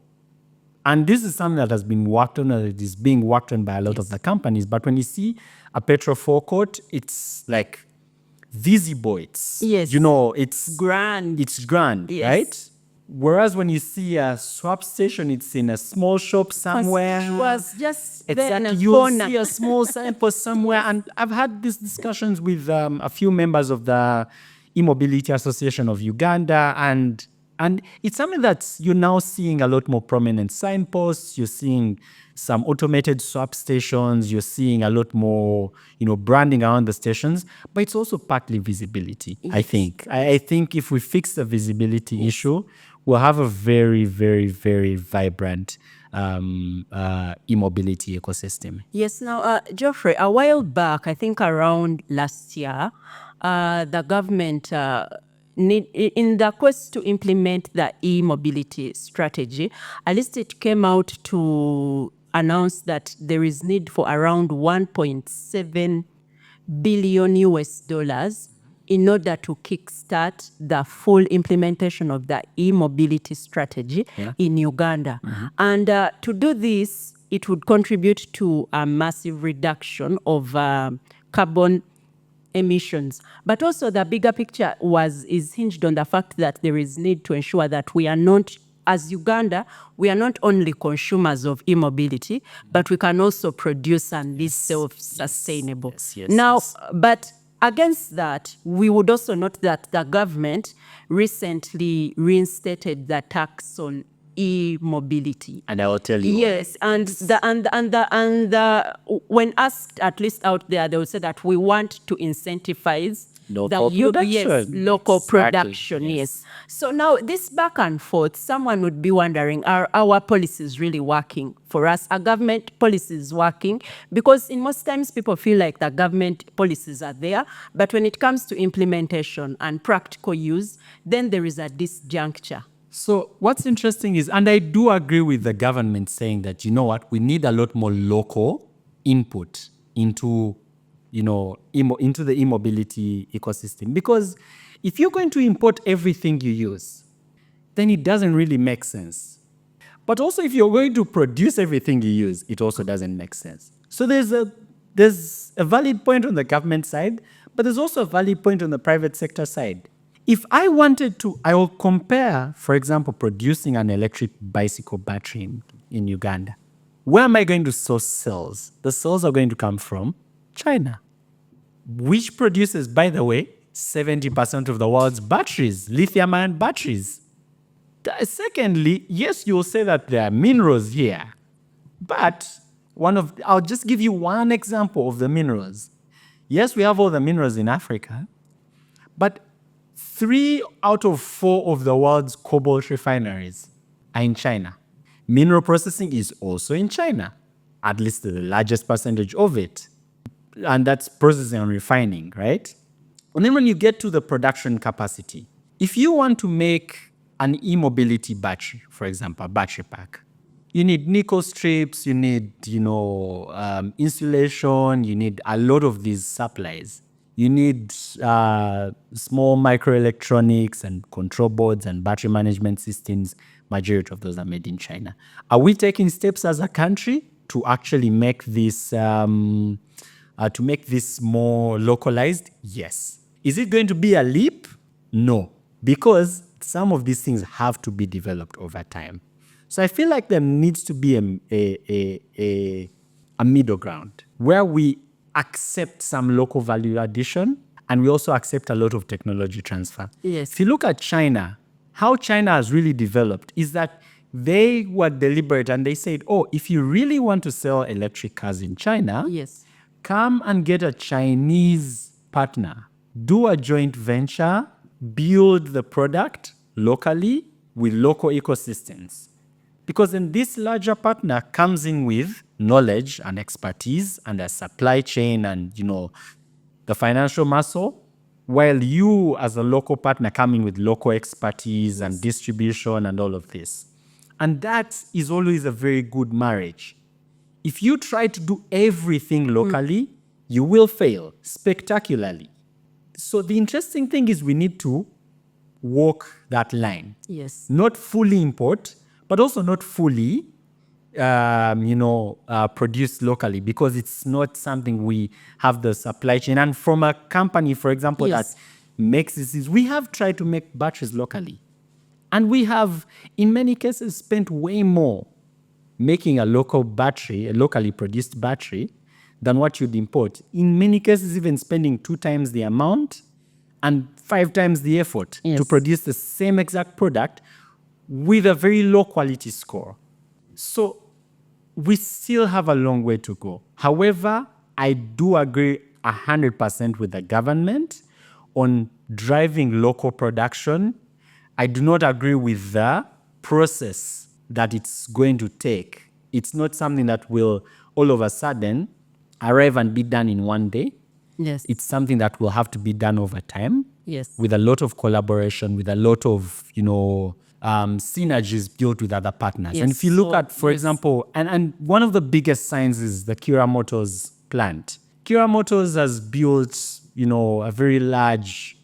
Speaker 1: and this is something that has been worked on, it is being worked on by a lot of the companies. But when you see a petrol forecourt, it's like visible. It's, it's
Speaker 2: grand.
Speaker 1: It's grand,
Speaker 2: Yes.
Speaker 1: right? Whereas when you see a swap station, it's in a small shop somewhere.
Speaker 2: It was just there in a
Speaker 1: Exactly. You'll
Speaker 2: corner.
Speaker 1: see a small signpost somewhere. And I've had these discussions with a few members of the E-Mobility Association of Uganda, and it's something that you're now seeing a lot more prominent signposts. You're seeing some automated swap stations. You're seeing a lot more, branding around the stations. But it's also partly visibility, I think. I think if we fix the visibility issue, we'll have a very, very, very vibrant e-mobility ecosystem.
Speaker 2: Yes. Now, Geoffrey, a while back, I think around last year, the government, in the quest to implement the e-mobility strategy, at least it came out to announce that there is need for around 1.7 billion US dollars in order to kickstart the full implementation of the e-mobility strategy in Uganda. And to do this, it would contribute to a massive reduction of carbon emissions. But also the bigger picture is hinged on the fact that there is need to ensure that we are not, as Uganda, we are not only consumers of e-mobility, but we can also produce and be self-sustainable. But against that, we would also note that the government recently reinstated the tax on e-mobility.
Speaker 1: And I will tell you.
Speaker 2: Yes, when asked, at least out there, they will say that we want to incentivize
Speaker 1: Local
Speaker 2: production. Yes, local
Speaker 1: Exactly.
Speaker 2: production. Yes. So now this back and forth, someone would be wondering: are our policies really working for us? Are government policies working? Because in most times people feel like the government policies are there, but when it comes to implementation and practical use, then there is a disjuncture.
Speaker 1: So what's interesting is, and I do agree with the government saying that, you know what, we need a lot more local input into, into the e-mobility ecosystem. Because if you're going to import everything you use, then it doesn't really make sense. But also if you're going to produce everything you use, it also doesn't make sense. So there's a valid point on the government side, but there's also a valid point on the private sector side. If I wanted to, I will compare, for example, producing an electric bicycle battery in Uganda. Where am I going to source cells? The cells are going to come from China, which produces, by the way, 70% of the world's batteries, lithium-ion batteries. Secondly, yes, you'll say that there are minerals here, but I'll just give you one example of the minerals. Yes, we have all the minerals in Africa, but 3 out of 4 of the world's cobalt refineries are in China. Mineral processing is also in China, at least the largest percentage of it. And that's processing and refining, right? And then when you get to the production capacity, if you want to make an e-mobility battery, for example, a battery pack, you need nickel strips, you need, insulation, you need a lot of these supplies. You need small microelectronics and control boards and battery management systems. Majority of those are made in China. Are we taking steps as a country to actually make this more localized? Yes. Is it going to be a leap? No, because some of these things have to be developed over time. So I feel like there needs to be a middle ground where we accept some local value addition and we also accept a lot of technology transfer.
Speaker 2: Yes.
Speaker 1: If you look at China, how China has really developed is that they were deliberate and they said, if you really want to sell electric cars in China,
Speaker 2: Yes,
Speaker 1: come and get a Chinese partner, do a joint venture, build the product locally with local ecosystems. Because then this larger partner comes in with knowledge and expertise and a supply chain and, the financial muscle, while you as a local partner coming with local expertise and distribution and all of this. And that is always a very good marriage. If you try to do everything locally, you will fail spectacularly. So the interesting thing is we need to walk that line.
Speaker 2: yes,
Speaker 1: Not fully import, but also not fully, produce locally, because it's not something we have the supply chain. And from a company, for example,
Speaker 2: Yes.
Speaker 1: that makes this, we have tried to make batteries locally. And we have, in many cases, spent way more making a local battery, a locally produced battery, than what you'd import. In many cases, even spending 2 times the amount and 5 times the effort
Speaker 2: Yes.
Speaker 1: to produce the same exact product with a very low quality score. So we still have a long way to go. However, I do agree 100% with the government on driving local production. I do not agree with the process that it's going to take. It's not something that will all of a sudden arrive and be done in one day.
Speaker 2: yes,
Speaker 1: It's something that will have to be done over time.
Speaker 2: yes,
Speaker 1: With a lot of collaboration, with a lot of, synergies built with other partners.
Speaker 2: Yes,
Speaker 1: And if you look
Speaker 2: so-
Speaker 1: at, for
Speaker 2: yes.
Speaker 1: example, and one of the biggest signs is the Karaa Motors plant. Karaa Motors has built, a very large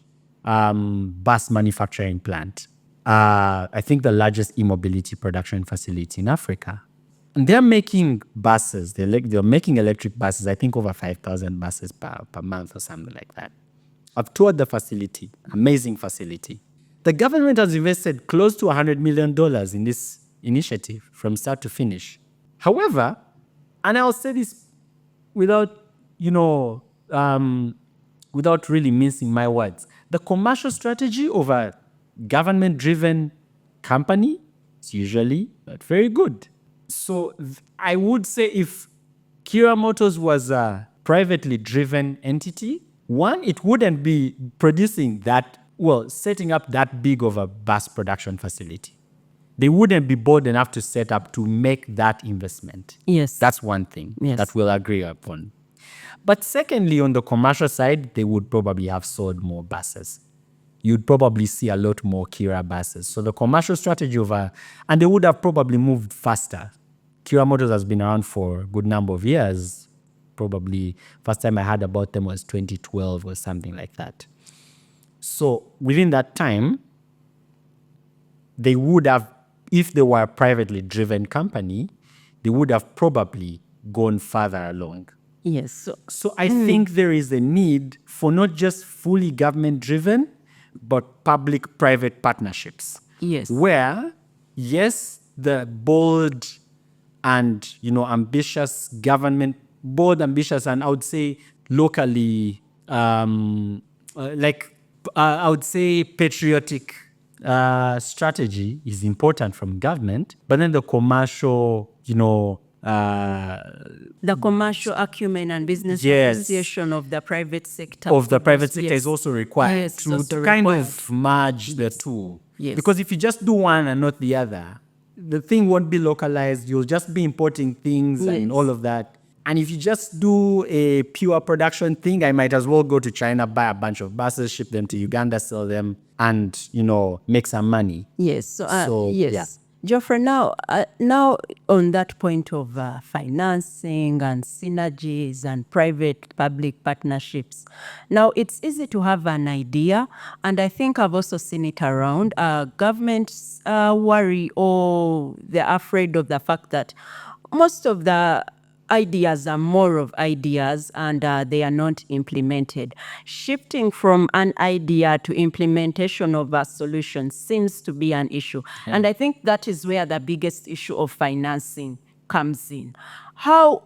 Speaker 1: bus manufacturing plant. I think the largest e-mobility production facility in Africa. And they're making buses. They're making electric buses, I think over 5,000 buses per month or something like that. I've toured the facility. Amazing facility. The government has invested close to $100 million in this initiative from start to finish. However, and I'll say this without really mincing my words, the commercial strategy of a government-driven company It's usually not very good. So I would say if Karaa Motors was a privately driven entity, one, it wouldn't be producing that, well, setting up that big of a bus production facility. They wouldn't be bold enough to set up to make that investment.
Speaker 2: Yes.
Speaker 1: That's one thing
Speaker 2: Yes.
Speaker 1: that we'll agree upon. But secondly, on the commercial side, they would probably have sold more buses. You'd probably see a lot more Karaa buses. So the commercial strategy and they would have probably moved faster. Karaa Motors has been around for a good number of years. Probably first time I heard about them was 2012 or something like that. So within that time, they would have, if they were a privately driven company, they would have probably gone further along.
Speaker 2: Yes.
Speaker 1: So I think there is a need for not just fully government driven, but public-private partnerships.
Speaker 2: Yes.
Speaker 1: Where, yes, the bold and ambitious government, bold, ambitious, and I would say locally, I would say patriotic strategy is important from government, but then the commercial,
Speaker 2: the commercial acumen and business
Speaker 1: Yes.
Speaker 2: association of the private sector.
Speaker 1: of the private sector
Speaker 2: Yes.
Speaker 1: is also required
Speaker 2: Yes, it's
Speaker 1: to
Speaker 2: also
Speaker 1: kind
Speaker 2: required.
Speaker 1: of merge the two.
Speaker 2: Yes.
Speaker 1: Because if you just do one and not the other, the thing won't be localized. You'll just be importing things and
Speaker 2: Yes.
Speaker 1: all of that. And if you just do a pure production thing, I might as well go to China, buy a bunch of buses, ship them to Uganda, sell them, and make some money.
Speaker 2: Yes.
Speaker 1: So,
Speaker 2: yes.
Speaker 1: yeah.
Speaker 2: Geoffrey, now on that point of financing and synergies and private-public partnerships, now it's easy to have an idea, and I think I've also seen it around. Governments worry or they're afraid of the fact that most of the ideas are more of ideas and they are not implemented. Shifting from an idea to implementation of a solution seems to be an issue.
Speaker 1: Yeah.
Speaker 2: And I think that is where the biggest issue of financing comes in. How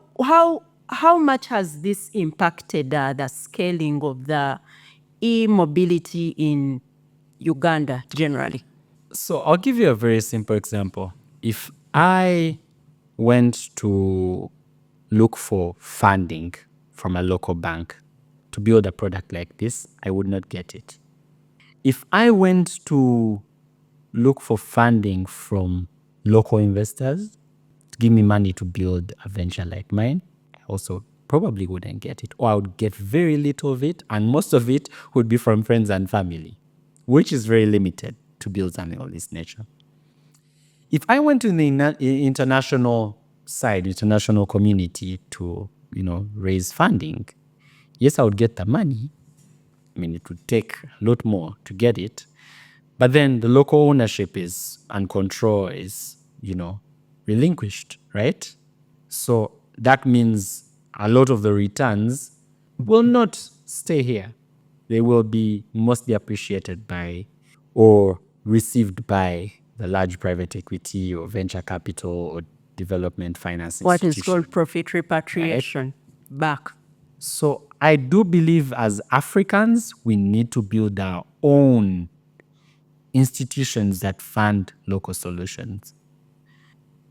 Speaker 2: much has this impacted the scaling of the e-mobility in Uganda generally?
Speaker 1: So I'll give you a very simple example. If I went to look for funding from a local bank to build a product like this, I would not get it. If I went to look for funding from local investors to give me money to build a venture like mine, I also probably wouldn't get it, or I would get very little of it, and most of it would be from friends and family, which is very limited to build something of this nature. If I went to the international side, international community to, raise funding, yes, I would get the money. I mean, it would take a lot more to get it. But then the local ownership and control is, relinquished, right? So that means a lot of the returns will not stay here. They will be mostly appreciated by or received by the large private equity or venture capital or development finance
Speaker 2: What is
Speaker 1: institution.
Speaker 2: called profit repatriation back.
Speaker 1: So I do believe as Africans, we need to build our own institutions that fund local solutions.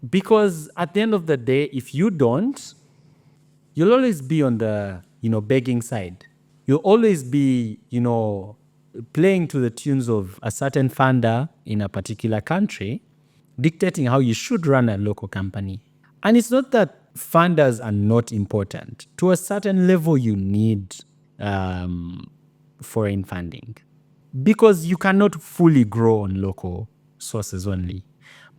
Speaker 1: Because at the end of the day, if you don't, you'll always be on the, begging side. You'll always be, playing to the tunes of a certain funder in a particular country, dictating how you should run a local company. And it's not that funders are not important. To a certain level, you need foreign funding because you cannot fully grow on local sources only.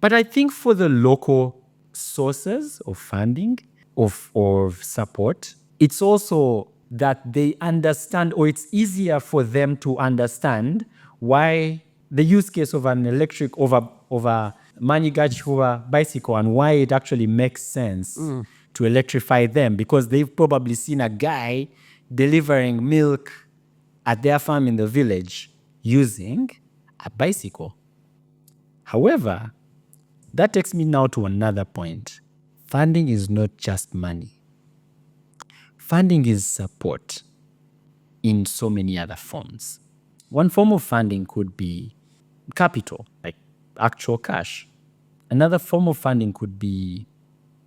Speaker 1: But I think for the local sources of funding, of support, it's also that they understand, or it's easier for them to understand why the use case of an electric of a manufactured bicycle and why it actually makes sense to electrify them, because they've probably seen a guy delivering milk at their farm in the village using a bicycle. However, that takes me now to another point. Funding is not just money. Funding is support in so many other forms. One form of funding could be capital, like actual cash. Another form of funding could be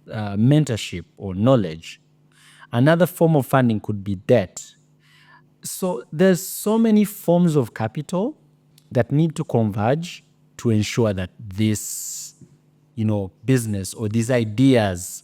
Speaker 1: mentorship or knowledge. Another form of funding could be debt. So there's so many forms of capital that need to converge to ensure that this, business or these ideas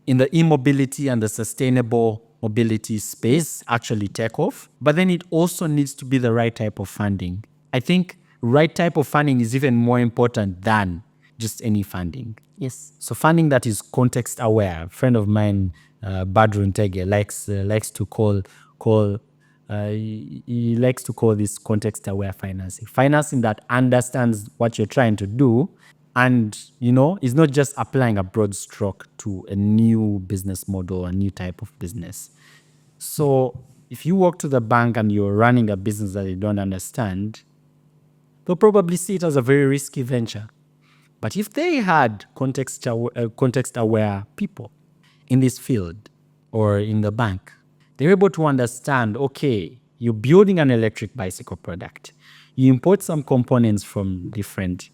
Speaker 1: in the e-mobility and the sustainable mobility space actually take off. But then it also needs to be the right type of funding. I think right type of funding is even more important than just any funding.
Speaker 2: Yes.
Speaker 1: So funding that is context aware. A friend of mine, Badru Ntege, likes to he likes to call this context aware financing. Financing that understands what you're trying to do and, is not just applying a broad stroke to a new business model, a new type of business. So if you walk to the bank and you're running a business that you don't understand, they'll probably see it as a very risky venture. But if they had context-aware people in this field or in the bank, they're able to understand, okay, you're building an electric bicycle product. You import some components from different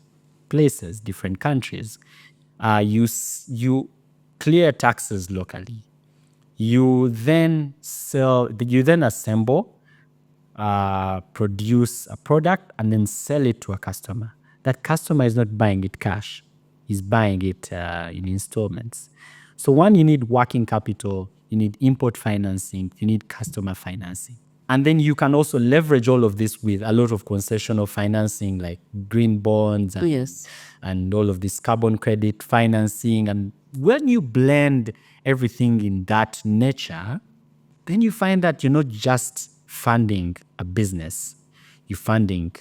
Speaker 1: places, different countries. You clear taxes locally. You then assemble, produce a product and then sell it to a customer. That customer is not buying it cash. He's buying it in installments. So one, you need working capital, you need import financing, you need customer financing. And then you can also leverage all of this with a lot of concessional financing like green bonds and,
Speaker 2: Yes.
Speaker 1: and all of this carbon credit financing. And when you blend everything in that nature, then you find that you're not just funding a business, you're funding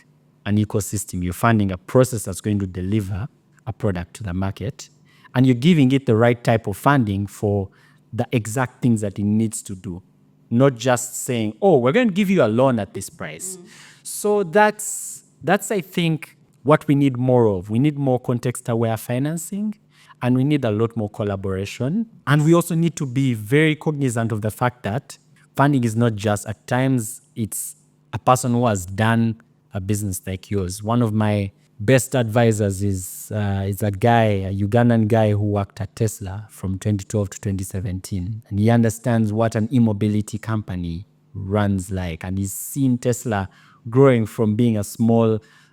Speaker 1: an ecosystem, you're funding a process that's going to deliver a product to the market, and you're giving it the right type of funding for the exact things that it needs to do. Not just saying, oh, we're going to give you a loan at this price. So that's I think, what we need more of. We need more context-aware financing, and we need a lot more collaboration. And we also need to be very cognizant of the fact that funding is not just, at times, it's a person who has done a business like yours. One of my best advisors is a Ugandan guy who worked at Tesla from 2012 to 2017. And he understands what an e-mobility company runs like. And he's seen Tesla growing from being a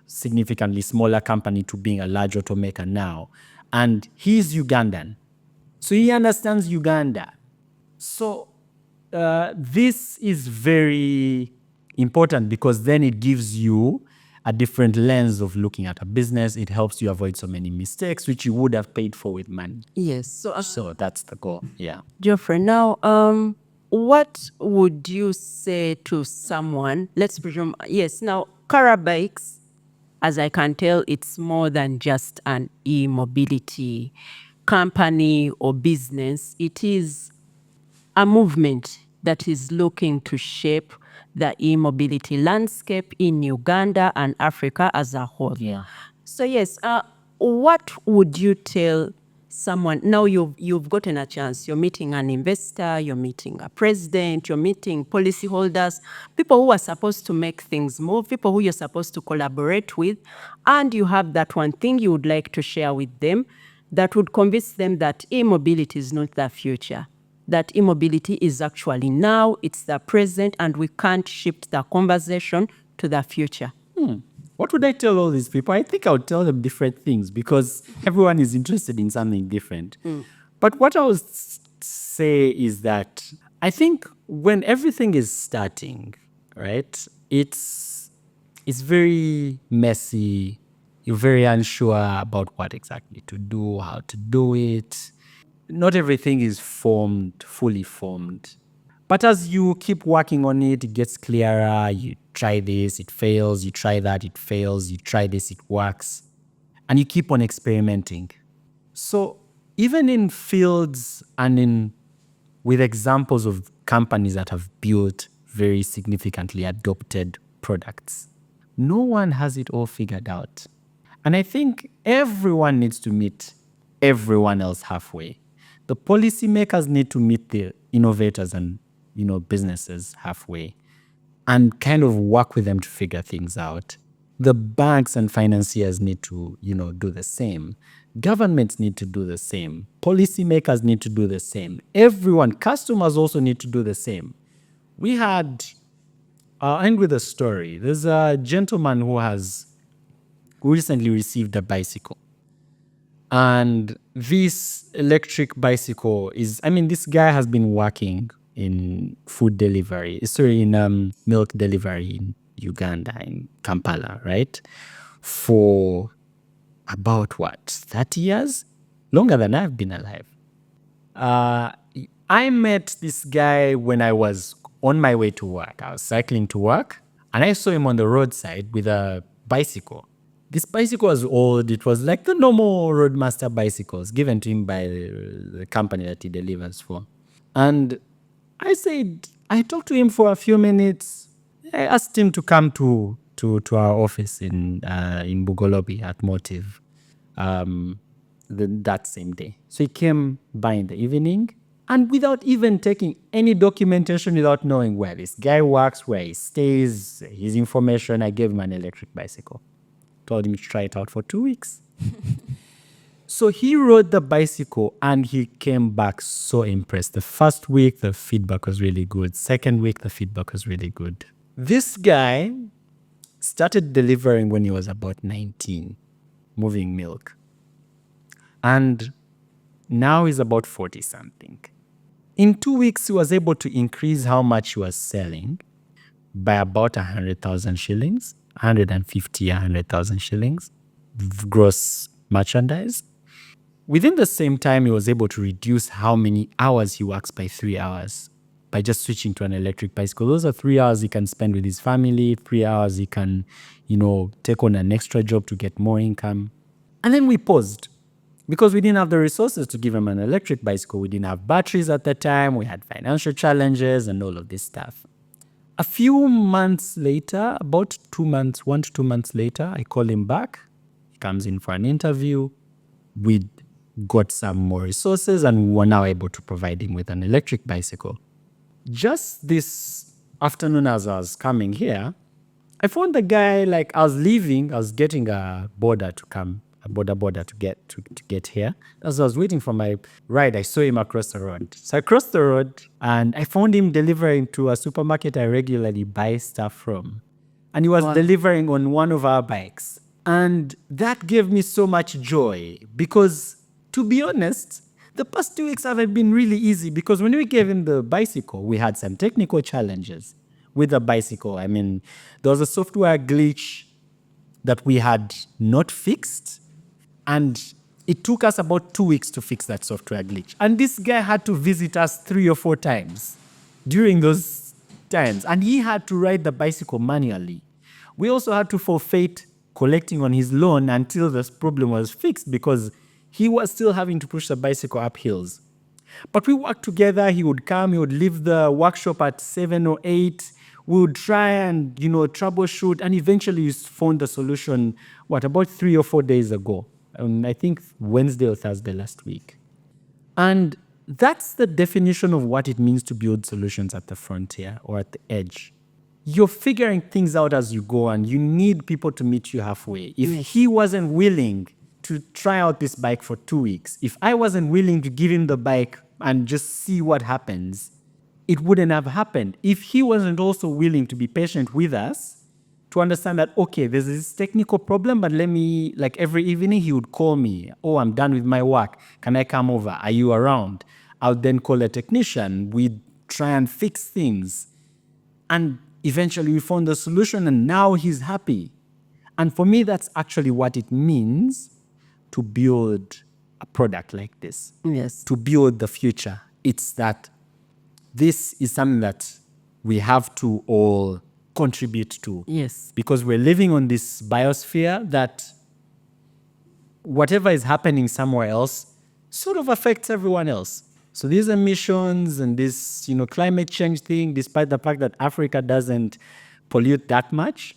Speaker 1: significantly smaller company to being a large automaker now. And he's Ugandan. So he understands Uganda. So this is very important because then it gives you a different lens of looking at a business. It helps you avoid so many mistakes, which you would have paid for with money.
Speaker 2: Yes.
Speaker 1: So that's the goal. Yeah.
Speaker 2: Geoffrey, now, what would you say to someone? Let's presume, yes, now, Karaa Bikes, as I can tell, it's more than just an e-mobility company or business. It is a movement that is looking to shape the e-mobility landscape in Uganda and Africa as a whole.
Speaker 1: Yeah.
Speaker 2: So yes, what would you tell someone? Now you've gotten a chance. You're meeting an investor, you're meeting a president, you're meeting policyholders, people who are supposed to make things move, people who you're supposed to collaborate with, and you have that one thing you would like to share with them that would convince them that e-mobility is not the future, that e-mobility is actually now, it's the present, and we can't shift the conversation to the future.
Speaker 1: What would I tell all these people? I think I would tell them different things because everyone is interested in something different. But what I would say is that I think when everything is starting, right, it's very messy. You're very unsure about what exactly to do, how to do it. Not everything is fully formed. But as you keep working on it, it gets clearer. You try this, it fails. You try that, it fails. You try this, it works. And you keep on experimenting. So even in fields and with examples of companies that have built very significantly adopted products, no one has it all figured out. And I think everyone needs to meet everyone else halfway. The policymakers need to meet the innovators and businesses halfway and kind of work with them to figure things out. The banks and financiers need to do the same. Governments need to do the same. Policymakers need to do the same. Everyone, customers also need to do the same. We had, I'll end with a story. There's a gentleman who recently received a bicycle. And this electric bicycle this guy has been working in in milk delivery in Uganda, in Kampala, right? For about 30 years? Longer than I've been alive. I met this guy when I was on my way to work. I was cycling to work and I saw him on the roadside with a bicycle. This bicycle was old. It was like the normal Roadmaster bicycles given to him by the company that he delivers for. And I talked to him for a few minutes. I asked him to come to our office in Bugolobi at Motive that same day. So he came by in the evening, and without even taking any documentation, without knowing where this guy works, where he stays, his information, I gave him an electric bicycle. Told him to try it out for 2 weeks. So he rode the bicycle and he came back so impressed. The first week, the feedback was really good. Second week, the feedback was really good. This guy started delivering when he was about 19, moving milk. And now he's about 40 something. In 2 weeks, he was able to increase how much he was selling by about 100,000 shillings, 150, 100,000 shillings, gross merchandise. Within the same time, he was able to reduce how many hours he works by 3 hours by just switching to an electric bicycle. Those are 3 hours he can spend with his family, 3 hours he can, take on an extra job to get more income. And then we paused because we didn't have the resources to give him an electric bicycle. We didn't have batteries at the time. We had financial challenges and all of this stuff. A few months later, about 2 months, 1 to 2 months later, I call him back. He comes in for an interview. We got some more resources and we were now able to provide him with an electric bicycle. Just this afternoon as I was coming here, I found the guy, I was leaving, I was getting a border to get here. As I was waiting for my ride, I saw him across the road. So I crossed the road and I found him delivering to a supermarket I regularly buy stuff from. And he was delivering on one of our bikes. And that gave me so much joy because, to be honest, the past 2 weeks haven't been really easy because when we gave him the bicycle, we had some technical challenges with the bicycle. There was a software glitch that we had not fixed. And it took us about 2 weeks to fix that software glitch. And this guy had to visit us 3 or 4 times during those times. And he had to ride the bicycle manually. We also had to forfeit collecting on his loan until this problem was fixed because he was still having to push the bicycle up hills. But we worked together. He would come, he would leave the workshop at 7 or 8. We would try and, troubleshoot. And eventually we found the solution, about 3 or 4 days ago. I think Wednesday or Thursday last week. And that's the definition of what it means to build solutions at the frontier or at the edge. You're figuring things out as you go and you need people to meet you halfway. If he wasn't willing to try out this bike for 2 weeks, if I wasn't willing to give him the bike and just see what happens, it wouldn't have happened. If he wasn't also willing to be patient with us, to understand that, okay, there's this technical problem, but every evening he would call me. Oh, I'm done with my work. Can I come over? Are you around? I'll then call a technician. We'd try and fix things. And eventually we found the solution and now he's happy. And for me, that's actually what it means to build a product like this.
Speaker 2: Yes.
Speaker 1: To build the future. It's that this is something that we have to all contribute to.
Speaker 2: Yes.
Speaker 1: Because we're living on this biosphere that whatever is happening somewhere else sort of affects everyone else. So these emissions and this, climate change thing, despite the fact that Africa doesn't pollute that much,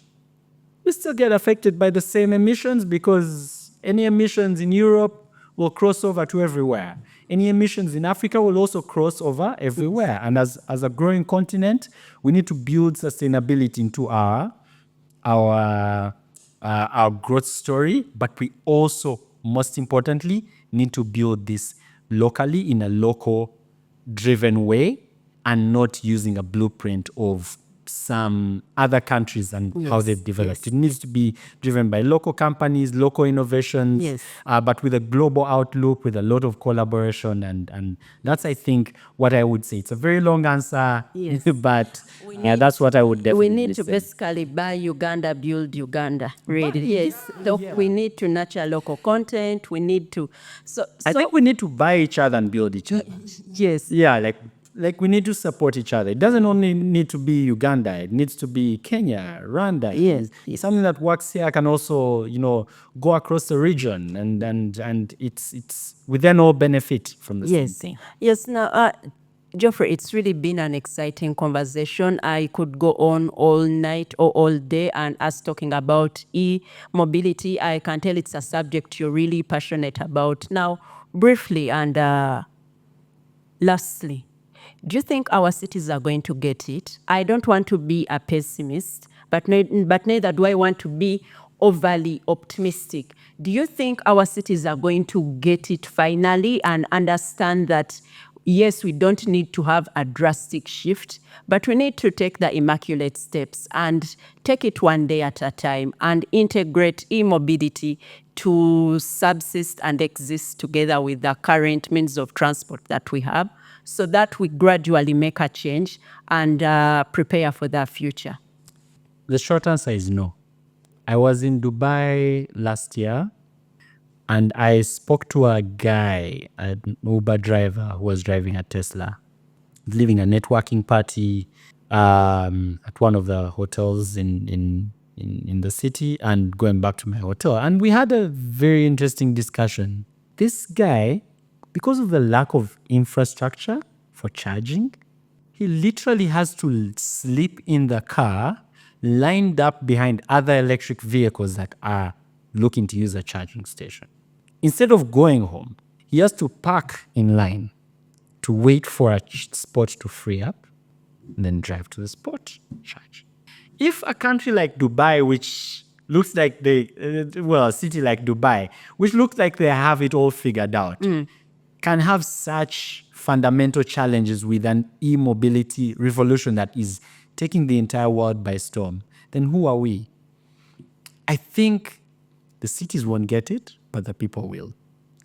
Speaker 1: we still get affected by the same emissions because any emissions in Europe will cross over to everywhere. Any emissions in Africa will also cross over everywhere. And as a growing continent, we need to build sustainability into our growth story, but we also most importantly, need to build this locally in a local driven way and not using a blueprint of some other countries and how
Speaker 2: Yes,
Speaker 1: they've developed.
Speaker 2: yes.
Speaker 1: It needs to be driven by local companies, local innovations,
Speaker 2: Yes.
Speaker 1: but with a global outlook, with a lot of collaboration. And that's, I think, what I would say. It's a very long answer,
Speaker 2: Yes.
Speaker 1: but that's what I would definitely
Speaker 2: We need to
Speaker 1: say.
Speaker 2: basically buy Uganda, build Uganda. Really, yes. We need to nurture local content. We need to.
Speaker 1: I think we need to buy each other and build each other.
Speaker 2: Yes.
Speaker 1: Yeah, like we need to support each other. It doesn't only need to be Uganda. It needs to be Kenya, Rwanda.
Speaker 2: Yes,
Speaker 1: Something that works here can also, go across the region, and it's we then all benefit from the same thing.
Speaker 2: Yes. Now, Geoffrey, it's really been an exciting conversation. I could go on all night or all day and us talking about e-mobility. I can tell it's a subject you're really passionate about. Now, briefly and lastly, do you think our cities are going to get it? I don't want to be a pessimist, but neither do I want to be overly optimistic. Do you think our cities are going to get it finally and understand that, yes, we don't need to have a drastic shift, but we need to take the immaculate steps and take it one day at a time and integrate e-mobility to subsist and exist together with the current means of transport that we have, so that we gradually make a change and prepare for the future?
Speaker 1: The short answer is no. I was in Dubai last year, and I spoke to a guy, an Uber driver who was driving a Tesla, leaving a networking party at one of the hotels in the city and going back to my hotel. And we had a very interesting discussion. This guy, because of the lack of infrastructure for charging, he literally has to sleep in the car lined up behind other electric vehicles that are looking to use a charging station. Instead of going home, he has to park in line to wait for a spot to free up, and then drive to the spot, charge. If a country like Dubai, which looks like a city like Dubai, which looks like they have it all figured out, can have such fundamental challenges with an e-mobility revolution that is taking the entire world by storm, then who are we? I think the cities won't get it, but the people will.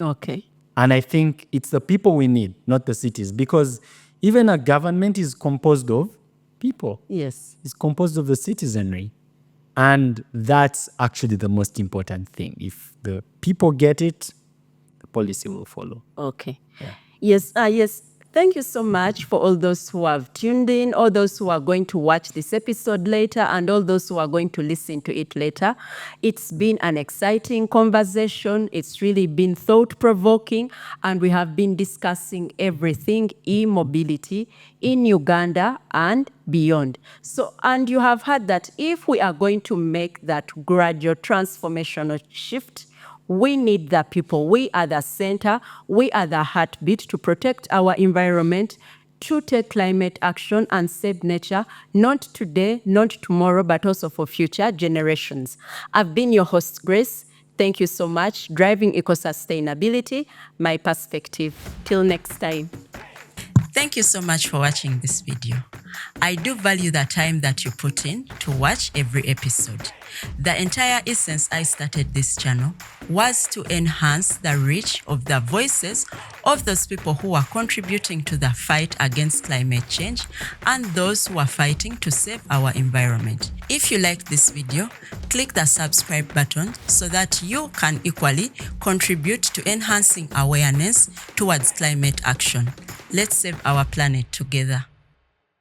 Speaker 2: Okay.
Speaker 1: And I think it's the people we need, not the cities, because even a government is composed of people.
Speaker 2: Yes.
Speaker 1: It's composed of the citizenry. And that's actually the most important thing. If the people get it, the policy will follow.
Speaker 2: Okay. Yes. Yes. Thank you so much for all those who have tuned in, all those who are going to watch this episode later, and all those who are going to listen to it later. It's been an exciting conversation. It's really been thought-provoking, and we have been discussing everything e-mobility in Uganda and beyond. So, and you have heard that if we are going to make that gradual transformational shift, we need the people. We are the center. We are the heartbeat to protect our environment, to take climate action and save nature, not today, not tomorrow, but also for future generations. I've been your host, Grace. Thank you so much. Driving eco-sustainability, my perspective. Till next time. Thank you so much for watching this video. I do value the time that you put in to watch every episode. The entire essence I started this channel was to enhance the reach of the voices of those people who are contributing to the fight against climate change and those who are fighting to save our environment. If you liked this video, click the subscribe button so that you can equally contribute to enhancing awareness towards climate action. Let's save our planet together.